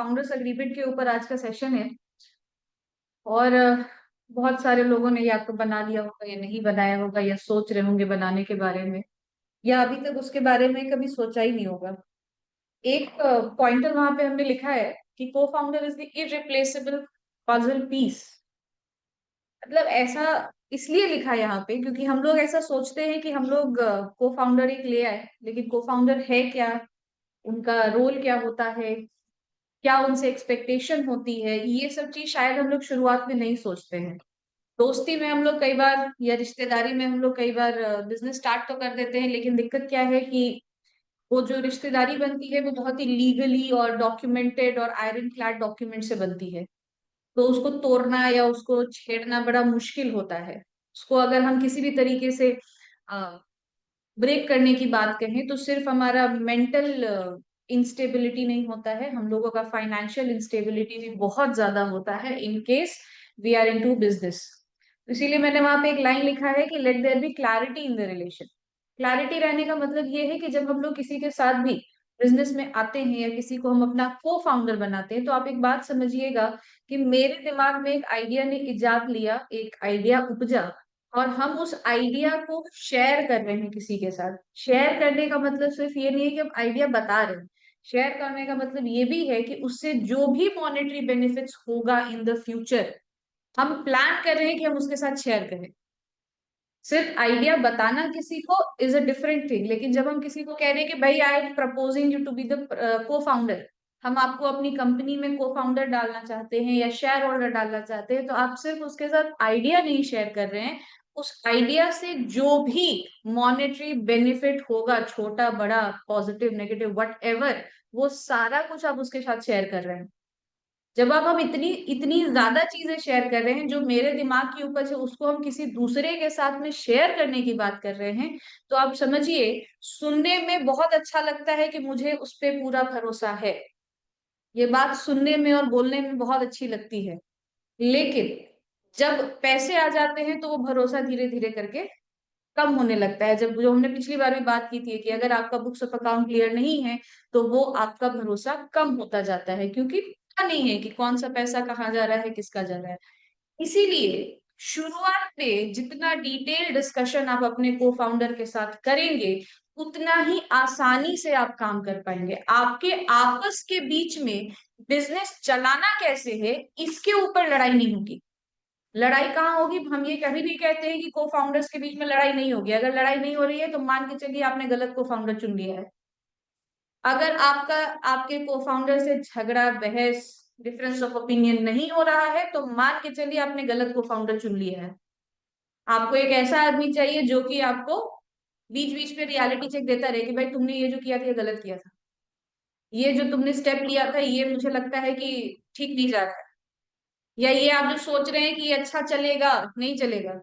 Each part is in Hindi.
फाउंडर्स एग्रीमेंट के ऊपर आज का सेशन है। और बहुत सारे लोगों ने या तो बना लिया होगा या नहीं बनाया होगा या सोच रहे होंगे बनाने के बारे में, या अभी तक उसके बारे में कभी सोचा ही नहीं होगा। एक पॉइंटर वहां पे हमने लिखा है कि co-founder is the irreplaceable puzzle piece. मतलब ऐसा इसलिए लिखा है यहाँ पे क्योंकि हम लोग ऐसा सोचते हैं कि हम लोग को फाउंडर एक ले आए, लेकिन को फाउंडर है क्या, उनका रोल क्या होता है, क्या उनसे एक्सपेक्टेशन होती है, ये सब चीज शायद हम लोग शुरुआत में नहीं सोचते हैं। दोस्ती में हम लोग कई बार या रिश्तेदारी में हम लोग कई बार बिजनेस स्टार्ट तो कर देते हैं, लेकिन दिक्कत क्या है कि वो जो रिश्तेदारी बनती है वो बहुत ही लीगली और डॉक्यूमेंटेड और आयरन क्लैड डॉक्यूमेंट से बनती है। तो उसको तोड़ना या उसको छेड़ना बड़ा मुश्किल होता है। उसको अगर हम किसी भी तरीके से ब्रेक करने की बात कहें तो सिर्फ हमारा मेंटल इंस्टेबिलिटी नहीं होता है, हम लोगों का फाइनेंशियल इंस्टेबिलिटी भी बहुत ज्यादा होता है in case we are into business. इसीलिए मैंने वहां पे एक लाइन लिखा है कि let there be clarity in the relation. Clarity रहने का मतलब ये है कि जब हम लोग किसी के साथ भी बिजनेस में आते हैं या किसी को हम अपना को फाउंडर बनाते हैं, तो आप एक बात समझिएगा कि मेरे दिमाग में एक आइडिया ने इजाद लिया, एक आइडिया उपजा, और हम उस आइडिया को शेयर कर रहे हैं किसी के साथ। शेयर करने का मतलब सिर्फ ये नहीं है कि हम आइडिया बता रहे हैं। शेयर करने का मतलब ये भी है कि उससे जो भी मॉनेटरी बेनिफिट्स होगा इन द फ्यूचर, हम प्लान कर रहे हैं कि हम उसके साथ शेयर करें। सिर्फ आइडिया बताना किसी को इज अ डिफरेंट थिंग, लेकिन जब हम किसी को कह रहे हैं कि भाई I am proposing you to be the co-founder, हम आपको अपनी कंपनी में को फाउंडर डालना चाहते हैं या शेयर होल्डर डालना चाहते हैं, तो आप सिर्फ उसके साथ आइडिया नहीं शेयर कर रहे हैं, उस आइडिया से जो भी मॉनेटरी बेनिफिट होगा, छोटा बड़ा पॉजिटिव नेगेटिव वट एवर, वो सारा कुछ आप उसके साथ शेयर कर रहे हैं। जब आप हम इतनी इतनी ज्यादा चीजें शेयर कर रहे हैं, जो मेरे दिमाग की उपज है उसको हम किसी दूसरे के साथ में शेयर करने की बात कर रहे हैं, तो आप समझिए सुनने में बहुत अच्छा लगता है कि मुझे उस पे पूरा भरोसा है। ये बात सुनने में और बोलने में बहुत अच्छी लगती है, लेकिन जब पैसे आ जाते हैं तो वो भरोसा धीरे धीरे करके कम होने लगता है। जब जो हमने पिछली बार भी बात की थी कि अगर आपका बुक्स ऑफ अकाउंट क्लियर नहीं है तो वो आपका भरोसा कम होता जाता है, क्योंकि पता नहीं है कि कौन सा पैसा कहाँ जा रहा है, किसका जा रहा है। इसीलिए शुरुआत में जितना डिटेल डिस्कशन आप अपने को फाउंडर के साथ करेंगे, उतना ही आसानी से आप काम कर पाएंगे। आपके आपस के बीच में बिजनेस चलाना कैसे है, इसके ऊपर लड़ाई नहीं होगी। लड़ाई कहाँ होगी, हम ये कभी भी कहते हैं कि को फाउंडर्स के बीच में लड़ाई नहीं होगी। अगर लड़ाई नहीं हो रही है तो मान के चलिए आपने गलत को फाउंडर चुन लिया है। अगर आपका आपके को फाउंडर से झगड़ा बहस डिफरेंस ऑफ ओपिनियन नहीं हो रहा है, तो मान के चलिए आपने गलत को फाउंडर चुन लिया है। आपको एक ऐसा आदमी चाहिए जो कि आपको बीच बीच में रियलिटी चेक देता रहे कि भाई तुमने ये जो किया था ये गलत किया था, ये जो तुमने स्टेप लिया था ये मुझे लगता है कि ठीक नहीं जा रहा है, या ये आप जो सोच रहे हैं कि ये अच्छा चलेगा नहीं चलेगा।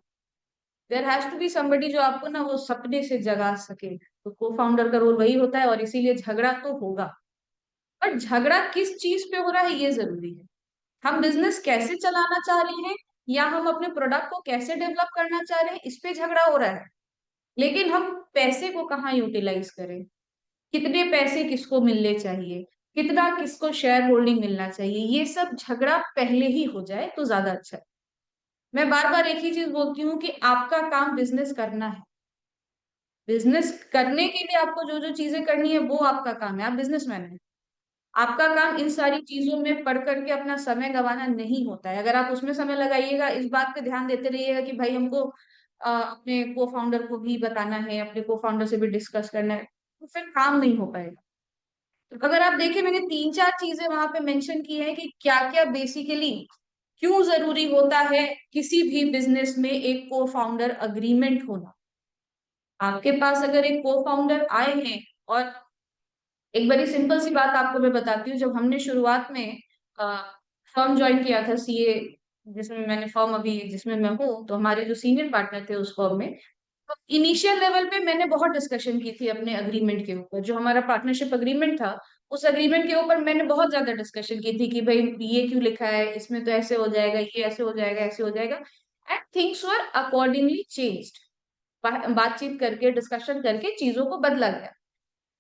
There has to be somebody जो आपको ना वो सपने से जगा सके। तो को फाउंडर का रोल वही होता है, और इसीलिए झगड़ा तो होगा। पर झगड़ा किस चीज पे हो रहा है ये जरूरी है। हम बिजनेस कैसे चलाना चाह रहे हैं या हम अपने प्रोडक्ट को कैसे डेवलप करना चाह रहे हैं, इस पे झगड़ा हो रहा है। लेकिन हम पैसे को कहाँ यूटिलाइज करें, कितने पैसे किसको मिलने चाहिए, कितना किसको शेयर होल्डिंग मिलना चाहिए, ये सब झगड़ा पहले ही हो जाए तो ज्यादा अच्छा है। मैं बार बार एक ही चीज बोलती हूँ कि आपका काम बिजनेस करना है। बिजनेस करने के लिए आपको जो जो चीजें करनी है वो आपका काम है, आप बिजनेसमैन है। आपका काम इन सारी चीजों में पढ़ करके अपना समय गंवाना नहीं होता है। अगर आप उसमें समय लगाइएगा, इस बात पे ध्यान देते रहिएगा कि भाई हमको अपने को फाउंडर को भी बताना है, अपने को फाउंडर से भी डिस्कस करना है, तो फिर काम नहीं हो पाएगा। तो अगर आप देखें, मैंने तीन चार चीजें वहां पे मेंशन की है कि क्या क्या बेसिकली क्यों जरूरी होता है किसी भी बिजनेस में एक को फाउंडर अग्रीमेंट होना। आपके पास अगर एक को फाउंडर आए हैं, और एक बड़ी सिंपल सी बात आपको मैं बताती हूँ, जब हमने शुरुआत में फर्म ज्वाइन किया था सीए, जिसमें मैंने फर्म अभी जिसमें मैं हूँ, तो हमारे जो सीनियर पार्टनर थे उस फर्म में, तो इनिशियल लेवल पे मैंने बहुत डिस्कशन की थी अपने अग्रीमेंट के ऊपर। जो हमारा पार्टनरशिप अग्रीमेंट था, उस अग्रीमेंट के ऊपर मैंने बहुत ज्यादा डिस्कशन की थी कि भाई ये क्यों लिखा है, इसमें तो ऐसे हो जाएगा, ये ऐसे हो जाएगा, ऐसे हो जाएगा। And things were accordingly changed. बातचीत करके डिस्कशन करके चीजों को बदला गया।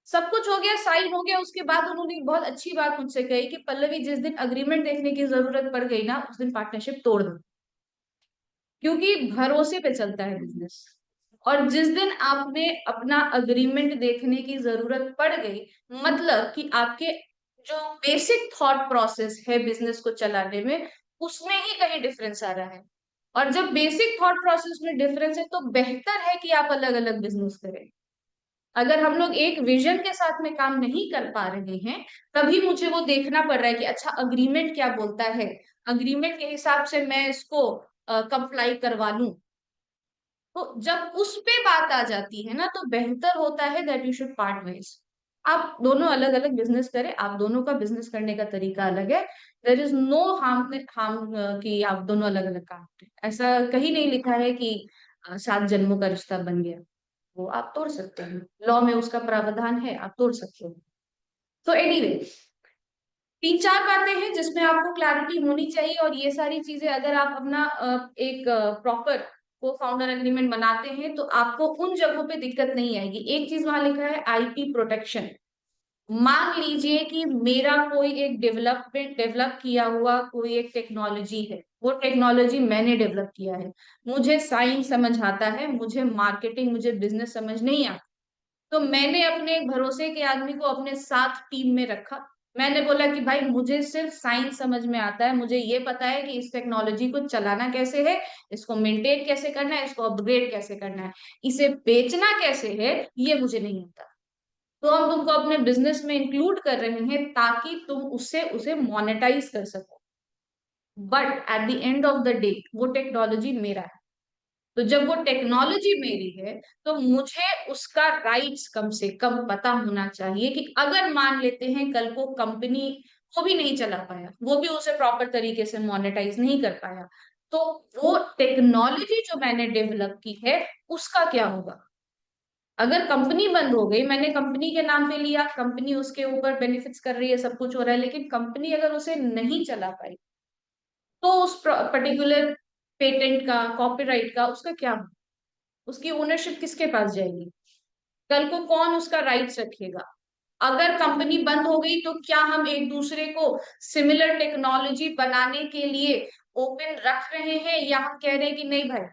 सब कुछ हो गया, साइन हो गया, उसके बाद उन्होंने एक बहुत अच्छी बात मुझसे कही कि पल्लवी, जिस दिन अग्रीमेंट देखने की जरूरत पड़ गई ना, उस दिन पार्टनरशिप तोड़ दो, क्योंकि भरोसे पे चलता है बिजनेस। और जिस दिन आपने अपना अग्रीमेंट देखने की जरूरत पड़ गई, मतलब कि आपके जो बेसिक थॉट प्रोसेस है बिजनेस को चलाने में, उसमें ही कहीं डिफरेंस आ रहा है। और जब बेसिक थॉट प्रोसेस में डिफरेंस है, तो बेहतर है कि आप अलग अलग बिजनेस करें। अगर हम लोग एक विजन के साथ में काम नहीं कर पा रहे हैं, तभी मुझे वो देखना पड़ रहा है कि अच्छा अग्रीमेंट क्या बोलता है, अग्रीमेंट के हिसाब से मैं इसको कंप्लाई करवा लूं। तो जब उस पे बात आ जाती है ना, तो बेहतर होता है that you should part ways. आप दोनों अलग अलग बिजनेस करें, आप दोनों का बिजनेस करने का तरीका अलग है। देर इज नो हार्म कि आप दोनों अलग अलग काम करें। ऐसा कहीं नहीं लिखा है कि 7 जन्मों का रिश्ता बन गया। वो आप तोड़ सकते हैं, लॉ में उसका प्रावधान है, आप तोड़ सकते हो। तो एनीवे, 3-4 बातें हैं जिसमें आपको क्लैरिटी होनी चाहिए, और ये सारी चीजें अगर आप अपना एक प्रॉपर को फाउंडर एग्रीमेंट बनाते हैं, तो आपको उन जगहों पे दिक्कत नहीं आएगी। एक चीज वहां लिखा है, आईपी प्रोटेक्शन। मान लीजिए कि मेरा कोई एक डेवलप किया हुआ कोई एक टेक्नोलॉजी है, वो टेक्नोलॉजी मैंने डेवलप किया है, मुझे साइंस समझ आता है, मुझे मार्केटिंग, मुझे बिजनेस समझ नहीं आता। तो मैंने अपने एक भरोसे के आदमी को अपने साथ टीम में रखा। मैंने बोला कि भाई, मुझे सिर्फ साइंस समझ में आता है, मुझे ये पता है कि इस टेक्नोलॉजी को चलाना कैसे है, इसको मेंटेन कैसे करना है, इसको अपग्रेड कैसे करना है, इसे बेचना कैसे है, ये मुझे नहीं आता। तो हम तुमको अपने बिजनेस में इंक्लूड कर रहे हैं ताकि तुम उससे उसे मोनेटाइज कर सको। But at the end of the day वो टेक्नोलॉजी मेरा है। तो जब वो टेक्नोलॉजी मेरी है, तो मुझे उसका राइट्स कम से कम पता होना चाहिए कि अगर मान लेते हैं कल को कंपनी वो भी नहीं चला पाया, वो भी उसे प्रॉपर तरीके से मोनेटाइज नहीं कर पाया, तो वो टेक्नोलॉजी जो मैंने डेवलप की है, उसका क्या होगा। अगर कंपनी बंद हो गई, मैंने कंपनी के नाम पे लिया, कंपनी उसके ऊपर बेनिफिट्स कर रही है, सब कुछ हो रहा है, लेकिन कंपनी अगर उसे नहीं चला पाई, तो उस पर्टिकुलर पेटेंट का, कॉपीराइट का, उसका क्या होगा? उसकी ओनरशिप किसके पास जाएगी? कल को कौन उसका राइट्स रखेगा? अगर कंपनी बंद हो गई, तो क्या हम एक दूसरे को सिमिलर टेक्नोलॉजी बनाने के लिए ओपन रख रहे हैं, या हम कह रहे हैं कि नहीं भाई,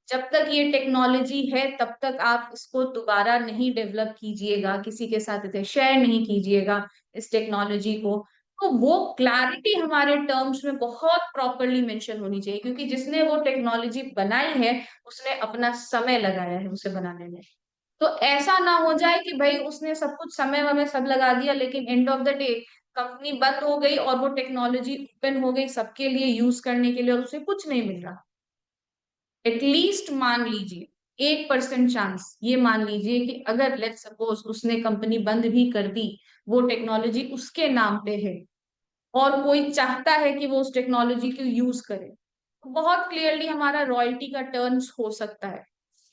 जब तक ये टेक्नोलॉजी है तब तक आप इसको दोबारा नहीं डेवलप कीजिएगा, किसी के साथ इसे शेयर नहीं कीजिएगा इस टेक्नोलॉजी को। तो वो क्लैरिटी हमारे टर्म्स में बहुत प्रॉपरली मेंशन होनी चाहिए, क्योंकि जिसने वो टेक्नोलॉजी बनाई है, उसने अपना समय लगाया है उसे बनाने में। तो ऐसा ना हो जाए कि भाई उसने सब कुछ समय वमय सब लगा दिया, लेकिन end of the day company बंद हो गई और वो टेक्नोलॉजी ओपन हो गई सबके लिए यूज करने के लिए, और उसे कुछ नहीं मिल रहा। एटलीस्ट मान लीजिए 1% चांस, ये मान लीजिए कि अगर लेट सपोज उसने कंपनी बंद भी कर दी, वो टेक्नोलॉजी उसके नाम पे है, और कोई चाहता है कि वो उस टेक्नोलॉजी को यूज करे, तो बहुत क्लियरली हमारा रॉयल्टी का टर्न्स हो सकता है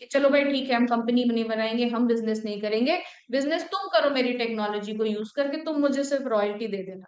कि चलो भाई ठीक है, हम कंपनी नहीं बनाएंगे, हम बिजनेस नहीं करेंगे, बिजनेस तुम करो मेरी टेक्नोलॉजी को यूज करके, तुम मुझे सिर्फ रॉयल्टी दे देना।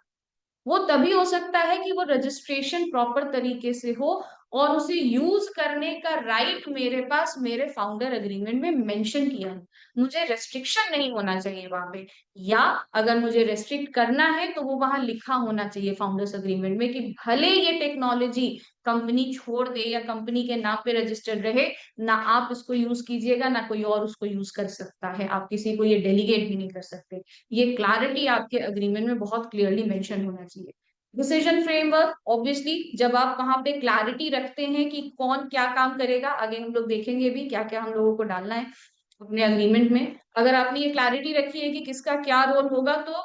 वो तभी हो सकता है कि वो रजिस्ट्रेशन प्रॉपर तरीके से हो, और उसे यूज करने का राइट मेरे पास मेरे फाउंडर एग्रीमेंट में मेंशन किया है। मुझे रेस्ट्रिक्शन नहीं होना चाहिए वहां पे, या अगर मुझे रेस्ट्रिक्ट करना है तो वो वहां लिखा होना चाहिए फाउंडर्स एग्रीमेंट में कि भले ये टेक्नोलॉजी कंपनी छोड़ दे या कंपनी के नाम पे रजिस्टर्ड रहे, ना आप इसको यूज कीजिएगा, ना कोई और उसको यूज कर सकता है, आप किसी को ये डेलीगेट भी नहीं कर सकते। ये क्लैरिटी आपके अग्रीमेंट में बहुत क्लियरली मेंशन होना चाहिए। डिसीजन फ्रेमवर्क, ऑब्वियसली जब आप वहां पे क्लैरिटी रखते हैं कि कौन क्या काम करेगा, आगे हम लोग देखेंगे भी क्या क्या हम लोगों को डालना है अपने अग्रीमेंट में। अगर आपने ये क्लैरिटी रखी है कि किसका क्या रोल होगा, तो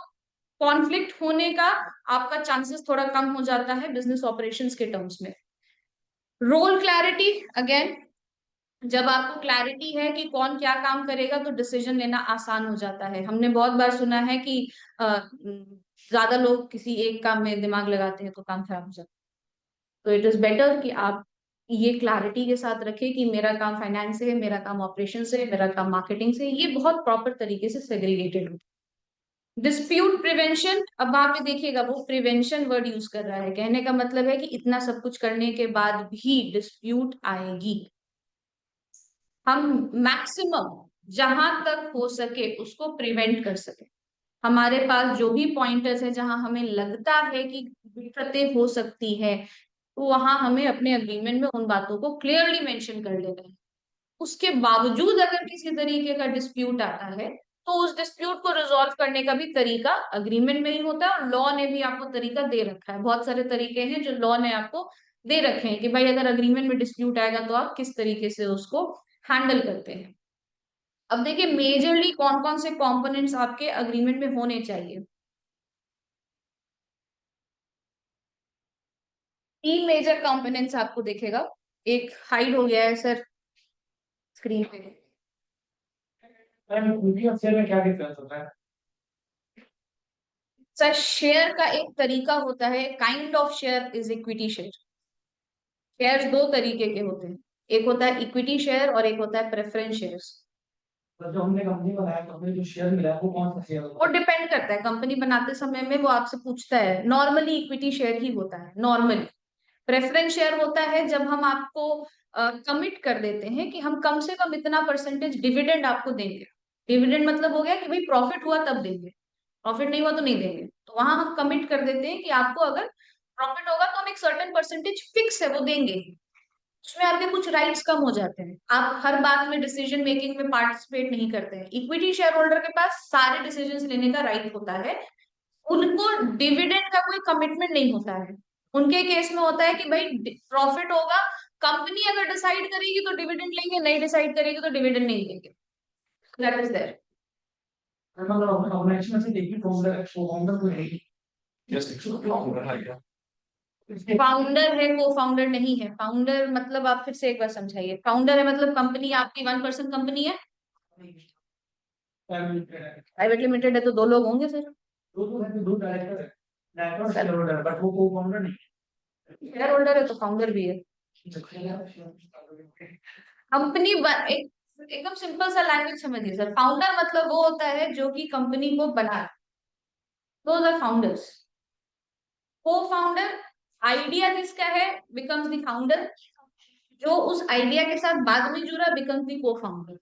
कॉन्फ्लिक्ट होने का आपका चांसेस थोड़ा कम हो जाता है बिजनेस ऑपरेशंस के टर्म्स में। रोल क्लैरिटी, अगेन जब आपको क्लैरिटी है कि कौन क्या काम करेगा, तो डिसीजन लेना आसान हो जाता है। हमने बहुत बार सुना है कि ज्यादा लोग किसी एक काम में दिमाग लगाते हैं तो काम खराब हो जाता है। तो इट इज बेटर कि आप ये क्लैरिटी के साथ रखें कि मेरा काम फाइनेंस से है, मेरा काम ऑपरेशन से है, मेरा काम मार्केटिंग से है, ये बहुत प्रॉपर तरीके से सेग्रीगेटेड हो। डिस्प्यूट प्रिवेंशन, अब वहां पे देखिएगा वो प्रिवेंशन वर्ड यूज कर रहा है, कहने का मतलब है कि इतना सब कुछ करने के बाद भी डिस्प्यूट आएगी, हम मैक्सिमम जहां तक हो सके उसको प्रिवेंट कर सके। हमारे पास जो भी पॉइंटर्स है जहां हमें लगता है कि दिक्कतें हो सकती है, तो वहां हमें अपने अग्रीमेंट में उन बातों को क्लियरली मेंशन कर लेना है। उसके बावजूद अगर किसी तरीके का डिस्प्यूट आता है, तो उस डिस्प्यूट को रिजॉल्व करने का भी तरीका अग्रीमेंट में ही होता है, और लॉ ने भी आपको तरीका दे रखा है। बहुत सारे तरीके हैं जो लॉ ने आपको दे रखे हैं कि भाई अगर अग्रीमेंट में डिस्प्यूट आएगा तो आप किस तरीके से उसको हैंडल करते हैं। अब देखिए मेजरली कौन कौन से कंपोनेंट्स आपके अग्रीमेंट में होने चाहिए। तीन मेजर कंपोनेंट्स आपको देखेगा। एक हाइड हो गया है सर स्क्रीन पे। मैम इक्विटी और शेयर में क्या डिफरेंस होता है? सर शेयर का एक तरीका होता है, kind of share is equity share. Shares दो तरीके के होते हैं, एक होता है इक्विटी शेयर और एक होता है प्रेफरेंस शेयर्स। तो जो हमने कंपनी बनाया तो हमें जो शेयर मिला है वो कौन सा शेयर वो होता डिपेंड करता है, कंपनी बनाते समय में वो आपसे पूछता है। नॉर्मली इक्विटी शेयर ही होता है नॉर्मली। प्रेफरेंस शेयर होता है जब हम आपको कमिट कर देते हैं कि हम कम से कम इतना परसेंटेज डिविडेंड आपको देंगे। डिविडेंड मतलब हो गया कि भाई प्रॉफिट हुआ तब देंगे, प्रॉफिट नहीं हुआ तो नहीं देंगे। तो वहां हम कमिट कर देते हैं कि आपको अगर प्रॉफिट होगा तो हम एक सर्टेन परसेंटेज फिक्स है वो देंगे। उसमें आपके कुछ राइट्स कम हो जाते हैं, आप हर बात में डिसीजन मेकिंग में पार्टिसिपेट नहीं करते हैं। इक्विटी शेयर होल्डर के पास सारे डिसीजन लेने का राइट होता है। उनको डिविडेंड का कोई कमिटमेंट नहीं होता है। उनके केस में होता है कि भाई प्रॉफिट होगा, कंपनी अगर डिसाइड करेगी तो डिविडेंड लेंगे, नहीं डिसाइड करेगी तो डिविडेंड नहीं लेंगे। That is there. है? मतलब ऑर्गेनाइजेशन से एक ही फाउंडर फाउंडर को है जस्ट फाउंडर है क्या? फाउंडर है, को फाउंडर नहीं है। फाउंडर मतलब आप फिर से एक बार समझाइए। फाउंडर है मतलब कंपनी आपकी वन पर्सन कंपनी है। प्राइवेट लिमिटेड है तो दो लोग होंगे सर। दो है, दो डायरेक्टर है, डायरेक्टर शेयर होल्डर बट वो को फाउंडर नहीं शेयर होल्डर है तो फाउंडर भी है। है। कंपनी एकदम सिंपल सा लैंग्वेज समझिए सर। फाउंडर मतलब वो होता है जो कि कंपनी को बनाए, दोज आर फाउंडर्स। को फाउंडर आइडिया जिसका है बिकम्स द फाउंडर, जो उस आइडिया के साथ बाद में जुड़ा बिकम्स द को फाउंडर।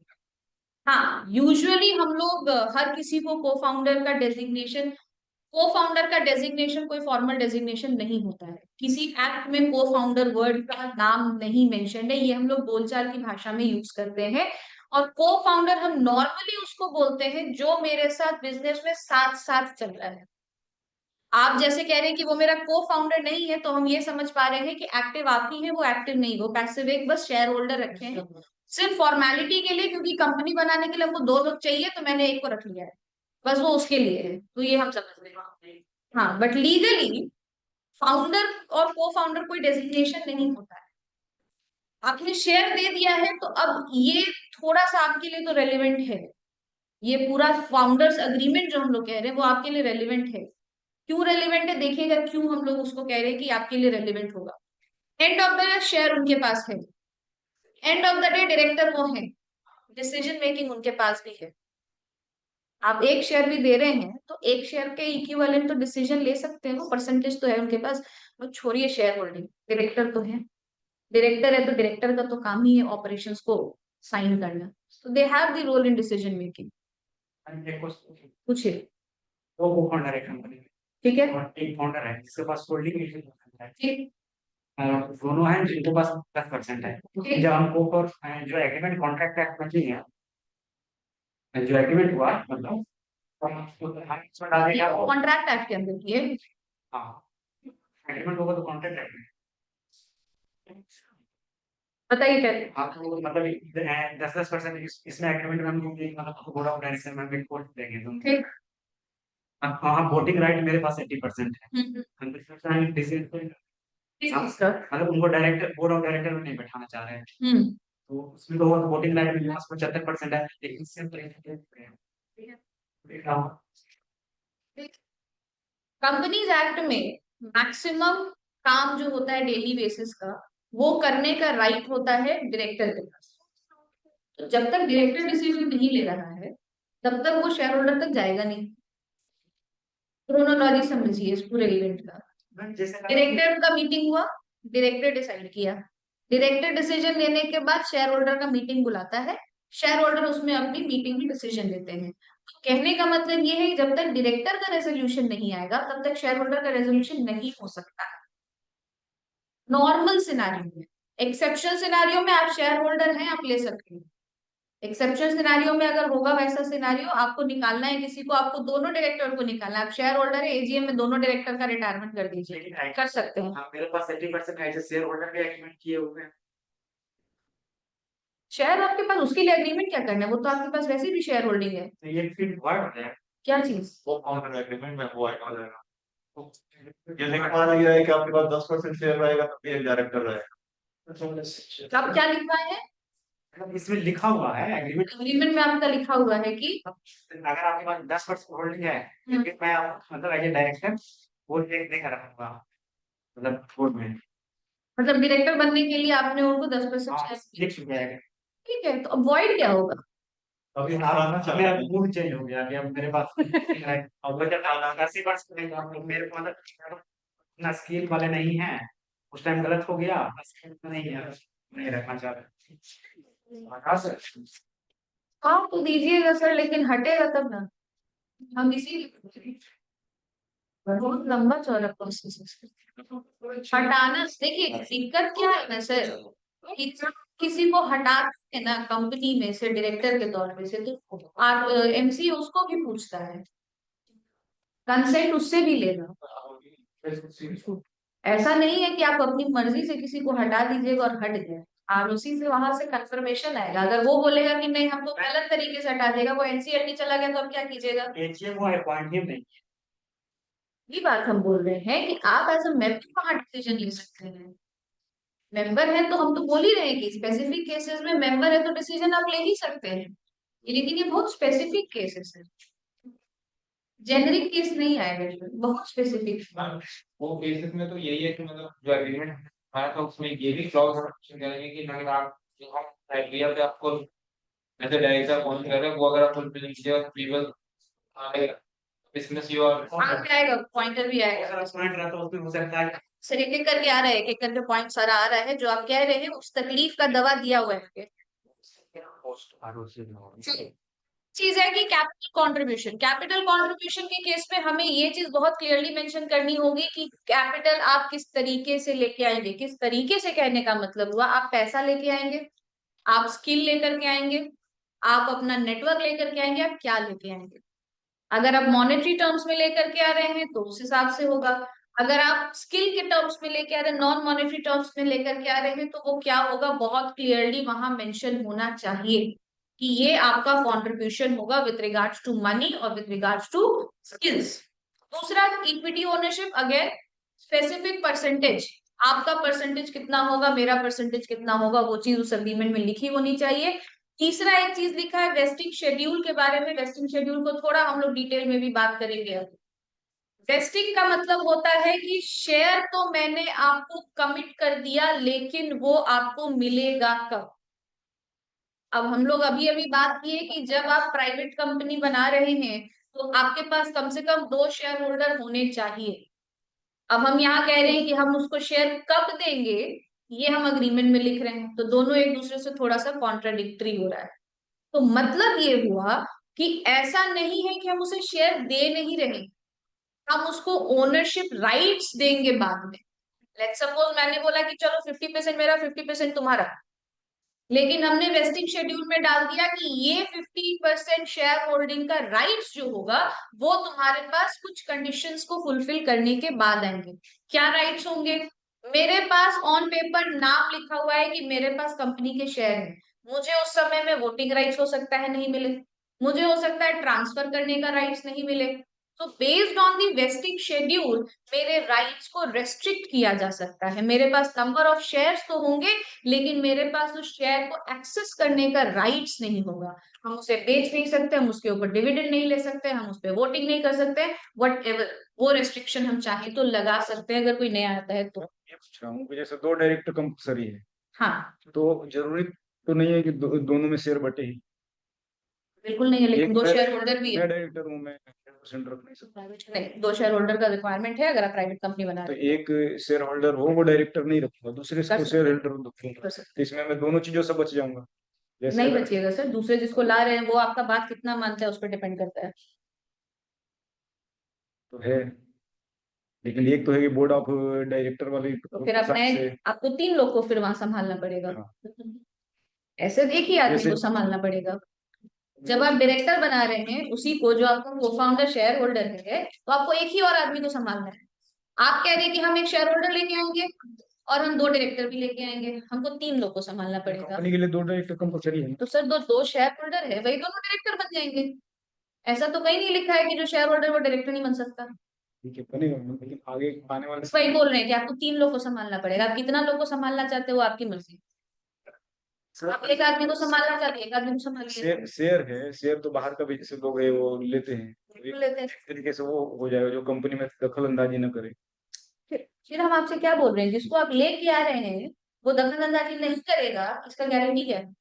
हाँ यूजुअली हम लोग हर किसी को को फाउंडर का डेजिग्नेशन, को फाउंडर का डेजिग्नेशन कोई फॉर्मल डेजिग्नेशन नहीं होता है। किसी एक्ट में को फाउंडर वर्ड का नाम नहीं मेंशन्ड है, ये हम लोग बोलचाल की भाषा में यूज करते हैं। और को फाउंडर हम नॉर्मली उसको बोलते हैं जो मेरे साथ बिजनेस में साथ साथ चल रहा है। आप जैसे कह रहे हैं कि वो मेरा को फाउंडर नहीं है, तो हम ये समझ पा रहे हैं कि एक्टिव आप ही है, वो एक्टिव नहीं, वो पैसिव एक बस शेयर होल्डर रखे हैं सिर्फ फॉर्मेलिटी के लिए, क्योंकि कंपनी बनाने के लिए हमको दो लोग चाहिए तो मैंने एक को रख लिया है, बस वो उसके लिए है। तो ये हम समझ रहे हैं। हाँ बट लीगली फाउंडर और को फाउंडर कोई डेजिग्नेशन नहीं होता है। आपने शेयर दे दिया है तो अब ये थोड़ा सा आपके लिए तो रेलिवेंट है। ये पूरा फाउंडर्स अग्रीमेंट जो हम लोग कह रहे हैं वो आपके लिए रेलिवेंट है। क्यों रेलिवेंट है देखिएगा, क्यों हम लोग उसको कह रहे हैं कि आपके लिए रेलिवेंट होगा। एंड ऑफ द शेयर उनके पास है, end of the day director वो है, डिसीजन मेकिंग उनके पास भी है। आप एक शेयर भी दे रहे हैं तो एक शेयर के इक्विवेलेंट तो डिसीजन ले सकते हैं, वो परसेंटेज तो है उनके पास। वो छोड़िए शेयर होल्डिंग, डायरेक्टर तो है। डायरेक्टर है तो डायरेक्टर का तो काम ही है ऑपरेशंस को साइन करना। तो they have the role in decision making. पूछिए। दो को फाउंडर है कंपनी में ठीक है। और एक फाउंडर है जिसके पास होल्डिंग है, ठीक। दोनों हैं जिनके पास 10% है। ठीक। जब हमको पर जो एग्रीमेंट कॉन्ट्रैक्ट एक्ट में नहीं है, जो एग्रीमेंट हुआ मतलब हम उसको इसमें डालेगा कॉन्ट्रैक्ट एक्ट के अंदर की है। हाँ एग्रीमेंट होगा तो कॉन्ट्रैक्ट एक्ट में बताइए क्या। हाँ तो मतलब 10% इसमें एग्रीमेंट में हम मतलब बोर्ड ऑफ डायरेक्टर में रिपोर्ट देंगे तुम। ठीक। हाँ वोटिंग राइट मेरे पास 80% है। हम्म। 100% डिसीजन सर। मतलब उनको डायरेक्टर बोर्ड ऑफ डायरेक्टर में नहीं बैठाना चाह रहे हैं, हम्म। तो उसमें तो वोटिंग राइट मेरे पास 75% है, लेकिन इससे कंपनीज एक्ट में मैक्सिमम काम जो होता है डेली बेसिस का, वो करने का राइट होता है डायरेक्टर के पास। तो जब तक डायरेक्टर डिसीजन नहीं ले रहा है तब तक वो शेयर होल्डर तक जाएगा नहीं। क्रोनोलॉजी समझिए इस पूरे इवेंट का। जैसे डायरेक्टर का मीटिंग हुआ, डायरेक्टर डिसाइड किया, डायरेक्टर डिसीजन लेने के बाद शेयर होल्डर का मीटिंग बुलाता है, शेयर होल्डर उसमें अपनी मीटिंग में डिसीजन लेते हैं। कहने का मतलब ये है कि जब तक डायरेक्टर का रेजोल्यूशन नहीं आएगा तब तक शेयर होल्डर का रेजोल्यूशन नहीं हो सकता है, नॉर्मल सिनारियो में। एक्सेप्शनल सिनारियो में आप शेयर होल्डर हैं, आप ले सकते हैं। एक्सेप्शनल सिनारियो में अगर होगा वैसा सिनारियो, आपको निकालना है किसी को, आपको दोनों डायरेक्टर को निकालना है, आप शेयर होल्डर है, एजीएम में दोनों डायरेक्टर का रिटायरमेंट कर दीजिए, लेकिन कर सकते हैं। हाँ, मेरे पास 80% ऐसे शेयर होल्डर भी एग्रीमेंट किए हुए हैं। शेयर आपके पास, उसके लिए एग्रीमेंट क्या करना है, वो तो आपके पास वैसे भी शेयर होल्डिंग है। तो ये फिर वर्ड हो जाएगा, क्या चीज? वो कॉमन एग्रीमेंट में वो ऐड हो जाएगा। तो जैसे कि मान लिया है कि आपके पास 10% शेयर रहेगा तो भी एक डायरेक्टर रहेगा। अब क्या लिखा है मतलब इसमें लिखा हुआ है एग्रीमेंट, एग्रीमेंट में? आपका लिखा हुआ है कि अगर आपके पास 10% होल्डिंग है फिर मैं मतलब एज ए डायरेक्टर वो देख रखूंगा, मतलब बोर्ड में। मतलब डायरेक्टर बनने के लिए आपने उनको 10% हाँ, शेयर लिख चुके हैं। ठीक है, तो अब वॉइड क्या होगा? अभी अब हराना अब चाह मेरा रहे हैं। मूड चेंज हो गया कि अब मेरे पास है, अब मुझे 80% नहीं, अब मेरे को मतलब इतना स्किल वाले नहीं है, उस टाइम गलत हो गया, स्किल नहीं है, नहीं रखना चाह रहे। हाँ सर। हाँ तो दीजिएगा सर, लेकिन हटेगा तब ना। हम इसी बहुत लंबा चौड़ा प्रोसेस है हटाना। देखिए दिक्कत क्या है ना सर, कि किसी को हटाते हैं ना कंपनी में से डायरेक्टर के तौर पे से, तो आप एमसी उसको भी पूछता है, कंसेंट उससे भी लेगा। ऐसा नहीं है कि आप अपनी मर्जी से किसी को हटा दीजिएगा और हट गए, आरओसी से वहां से कंफर्मेशन आएगा। अगर वो बोलेगा कि नहीं हम तो गलत तरीके से हटा देगा, वो एनसीएलटी चला गया, तो अब क्या कीजिएगा? एचए वो अपॉइंट ही नहीं। ये बात हम बोल रहे हैं कि आप एज अ मेंबर कहाँ डिसीजन ले सकते हैं। मेंबर है तो हम तो बोल ही रहे हैं कि स्पेसिफिक केसेस में मेंबर है तो डिसीजन आप ले ही सकते हैं, लेकिन ये बहुत स्पेसिफिक केसेस है, जेनरिक केस नहीं आएगा इसमें, बहुत स्पेसिफिक। वो केसेस में तो यही है कि मतलब जो एग्रीमेंट हमारा था उसमें ये भी क्लॉज करेंगे कि अगर आप जो हम क्राइटेरिया पे आपको ऐसे डायरेक्टर अपॉइंट कर रहे हैं वो अगर आप फुलफिल नहीं किया तो वी विल आएगा बिजनेस योर आगे आएगा, पॉइंटर भी आएगा। अगर अपॉइंट रहता है उसमें हो सकता है सर एक एक करके आ रहा है, एक एक करके पॉइंट सारा आ रहा है, जो आप कह रहे हैं उस तकलीफ का दवा दिया हुआ है। पोस्ट आरओसी में चीज है कि कैपिटल कंट्रीब्यूशन के केस में हमें ये चीज बहुत क्लियरली मेंशन करनी होगी कि कैपिटल आप किस तरीके से लेके आएंगे। किस तरीके से कहने का मतलब हुआ, आप पैसा लेके आएंगे, आप स्किल लेकर के आएंगे, आप अपना नेटवर्क लेकर के आएंगे, आप क्या लेके आएंगे। अगर आप मॉनेटरी टर्म्स में लेकर के आ रहे हैं तो उस हिसाब से होगा। अगर आप स्किल के टर्म्स में लेके आ रहे हैं, नॉन मॉनेटरी टर्म्स में लेकर के आ रहे हैं, तो वो क्या होगा, बहुत क्लियरली वहां मेंशन होना चाहिए कि ये आपका कंट्रीब्यूशन होगा विथ रिगार्ड्स टू मनी और विथ रिगार्ड्स टू स्किल्स। दूसरा, equity ownership, again specific percentage, आपका परसेंटेज कितना होगा, मेरा परसेंटेज कितना होगा, वो चीज उस एग्रीमेंट में लिखी होनी चाहिए। तीसरा एक चीज लिखा है वेस्टिंग शेड्यूल के बारे में, वेस्टिंग शेड्यूल को थोड़ा हम लोग डिटेल में भी बात करेंगे। अब वेस्टिंग का मतलब होता है कि शेयर तो मैंने आपको कमिट कर दिया, लेकिन वो आपको मिलेगा कब? अब हम लोग अभी अभी बात किए कि जब आप प्राइवेट कंपनी बना रहे हैं तो आपके पास कम से कम 2 शेयर होल्डर होने चाहिए। अब हम यहाँ कह रहे हैं कि हम उसको शेयर कब देंगे, ये हम अग्रीमेंट में लिख रहे हैं, तो दोनों एक दूसरे से थोड़ा सा कॉन्ट्राडिक्टरी हो रहा है। तो मतलब ये हुआ कि ऐसा नहीं है कि हम उसे शेयर दे नहीं रहे, हम उसको ओनरशिप राइट्स देंगे बाद में। लेट्स सपोज मैंने बोला कि चलो 50% मेरा 50% तुम्हारा, लेकिन हमने वेस्टिंग शेड्यूल में डाल दिया कि ये 50% शेयर होल्डिंग का राइट्स जो होगा वो तुम्हारे पास कुछ कंडीशंस को फुलफिल करने के बाद आएंगे। क्या राइट्स होंगे? मेरे पास ऑन पेपर नाम लिखा हुआ है कि मेरे पास कंपनी के शेयर हैं, मुझे उस समय में वोटिंग राइट्स हो सकता है नहीं मिले, मुझे हो सकता है ट्रांसफर करने का राइट्स नहीं मिले। तो based on the wasting schedule मेरे राइट्स को रेस्ट्रिक्ट किया जा सकता है। मेरे पास नंबर ऑफ शेयर्स तो होंगे, लेकिन मेरे पास उस शेयर को एक्सेस करने का राइट्स नहीं होगा। हम उसे बेच नहीं सकते, हम उसके ऊपर डिविडेंड नहीं ले सकते, हम उस पर वोटिंग नहीं कर सकते, वट एवर वो रेस्ट्रिक्शन हम चाहे तो लगा सकते हैं अगर कोई नया आता है तो। ये पूछ रहा हूँ कि जैसे 2 डायरेक्टर कंपलसरी है हाँ तो जरूरी तो नहीं है कि दोनों में शेयर बटे ही। बिल्कुल नहीं है, एक लेकिन 2 शेयर होल्डर भी मैं है। डायरेक्टर हूँ, मैं 10% रख नहीं सकता। नहीं, 2 शेयर होल्डर का रिक्वायरमेंट है अगर आप प्राइवेट कंपनी बना तो रहे एक शेयर होल्डर हो वो डायरेक्टर नहीं रखूंगा, दूसरे कर को सकते शेयर होल्डर रखूंगा, कर सकते तो इसमें मैं दोनों चीजों से बच जाऊंगा। जैसे नहीं अगर बचिएगा सर, दूसरे जिसको ला रहे हैं वो आपका बात कितना मानता है उस पर डिपेंड करता है। तो है, लेकिन एक तो है कि बोर्ड ऑफ डायरेक्टर वाले तो फिर हिसाब अपने से। आपको 3 लोग को फिर वहां संभालना पड़ेगा। हाँ, ऐसे एक ही आदमी जैसे को संभालना पड़ेगा। जब आप डायरेक्टर बना रहे हैं उसी को, जो आपका को फाउंडर शेयर होल्डर है, तो आपको एक ही और आदमी को संभालना है। आप कह रहे हैं कि हम एक शेयर होल्डर लेके आएंगे और हम 2 डायरेक्टर भी लेके आएंगे, हमको 3 लोग को संभालना पड़ेगा। कंपनी के लिए 2 डायरेक्टर कंपलसरी है। तो सर, दो शेयर होल्डर है वही दोनों डायरेक्टर बन जाएंगे। ऐसा तो कहीं नहीं लिखा है कि जो शेयर होल्डर वो डायरेक्टर नहीं बन सकता। ठीक है, बनेगा, लेकिन आगे आने वाले वही बोल रहे हैं कि आपको 3 लोग को संभालना पड़ेगा। आप कितना लोग को संभालना चाहते हो, आपकी मर्जी। आप एक आदमी को संभालना चाहते हैं, एक आदमी को संभालिए। शेयर है, शेयर तो बाहर का भी जैसे लोग है वो लेते हैं, बिल्कुल लेते हैं। एक तरीके से वो हो जाएगा जो कंपनी में दखल अंदाजी न करे। फिर हम आपसे क्या बोल रहे हैं, जिसको आप लेके आ रहे हैं वो दखल अंदाजी नहीं करेगा, इसका गारंटी क्या है?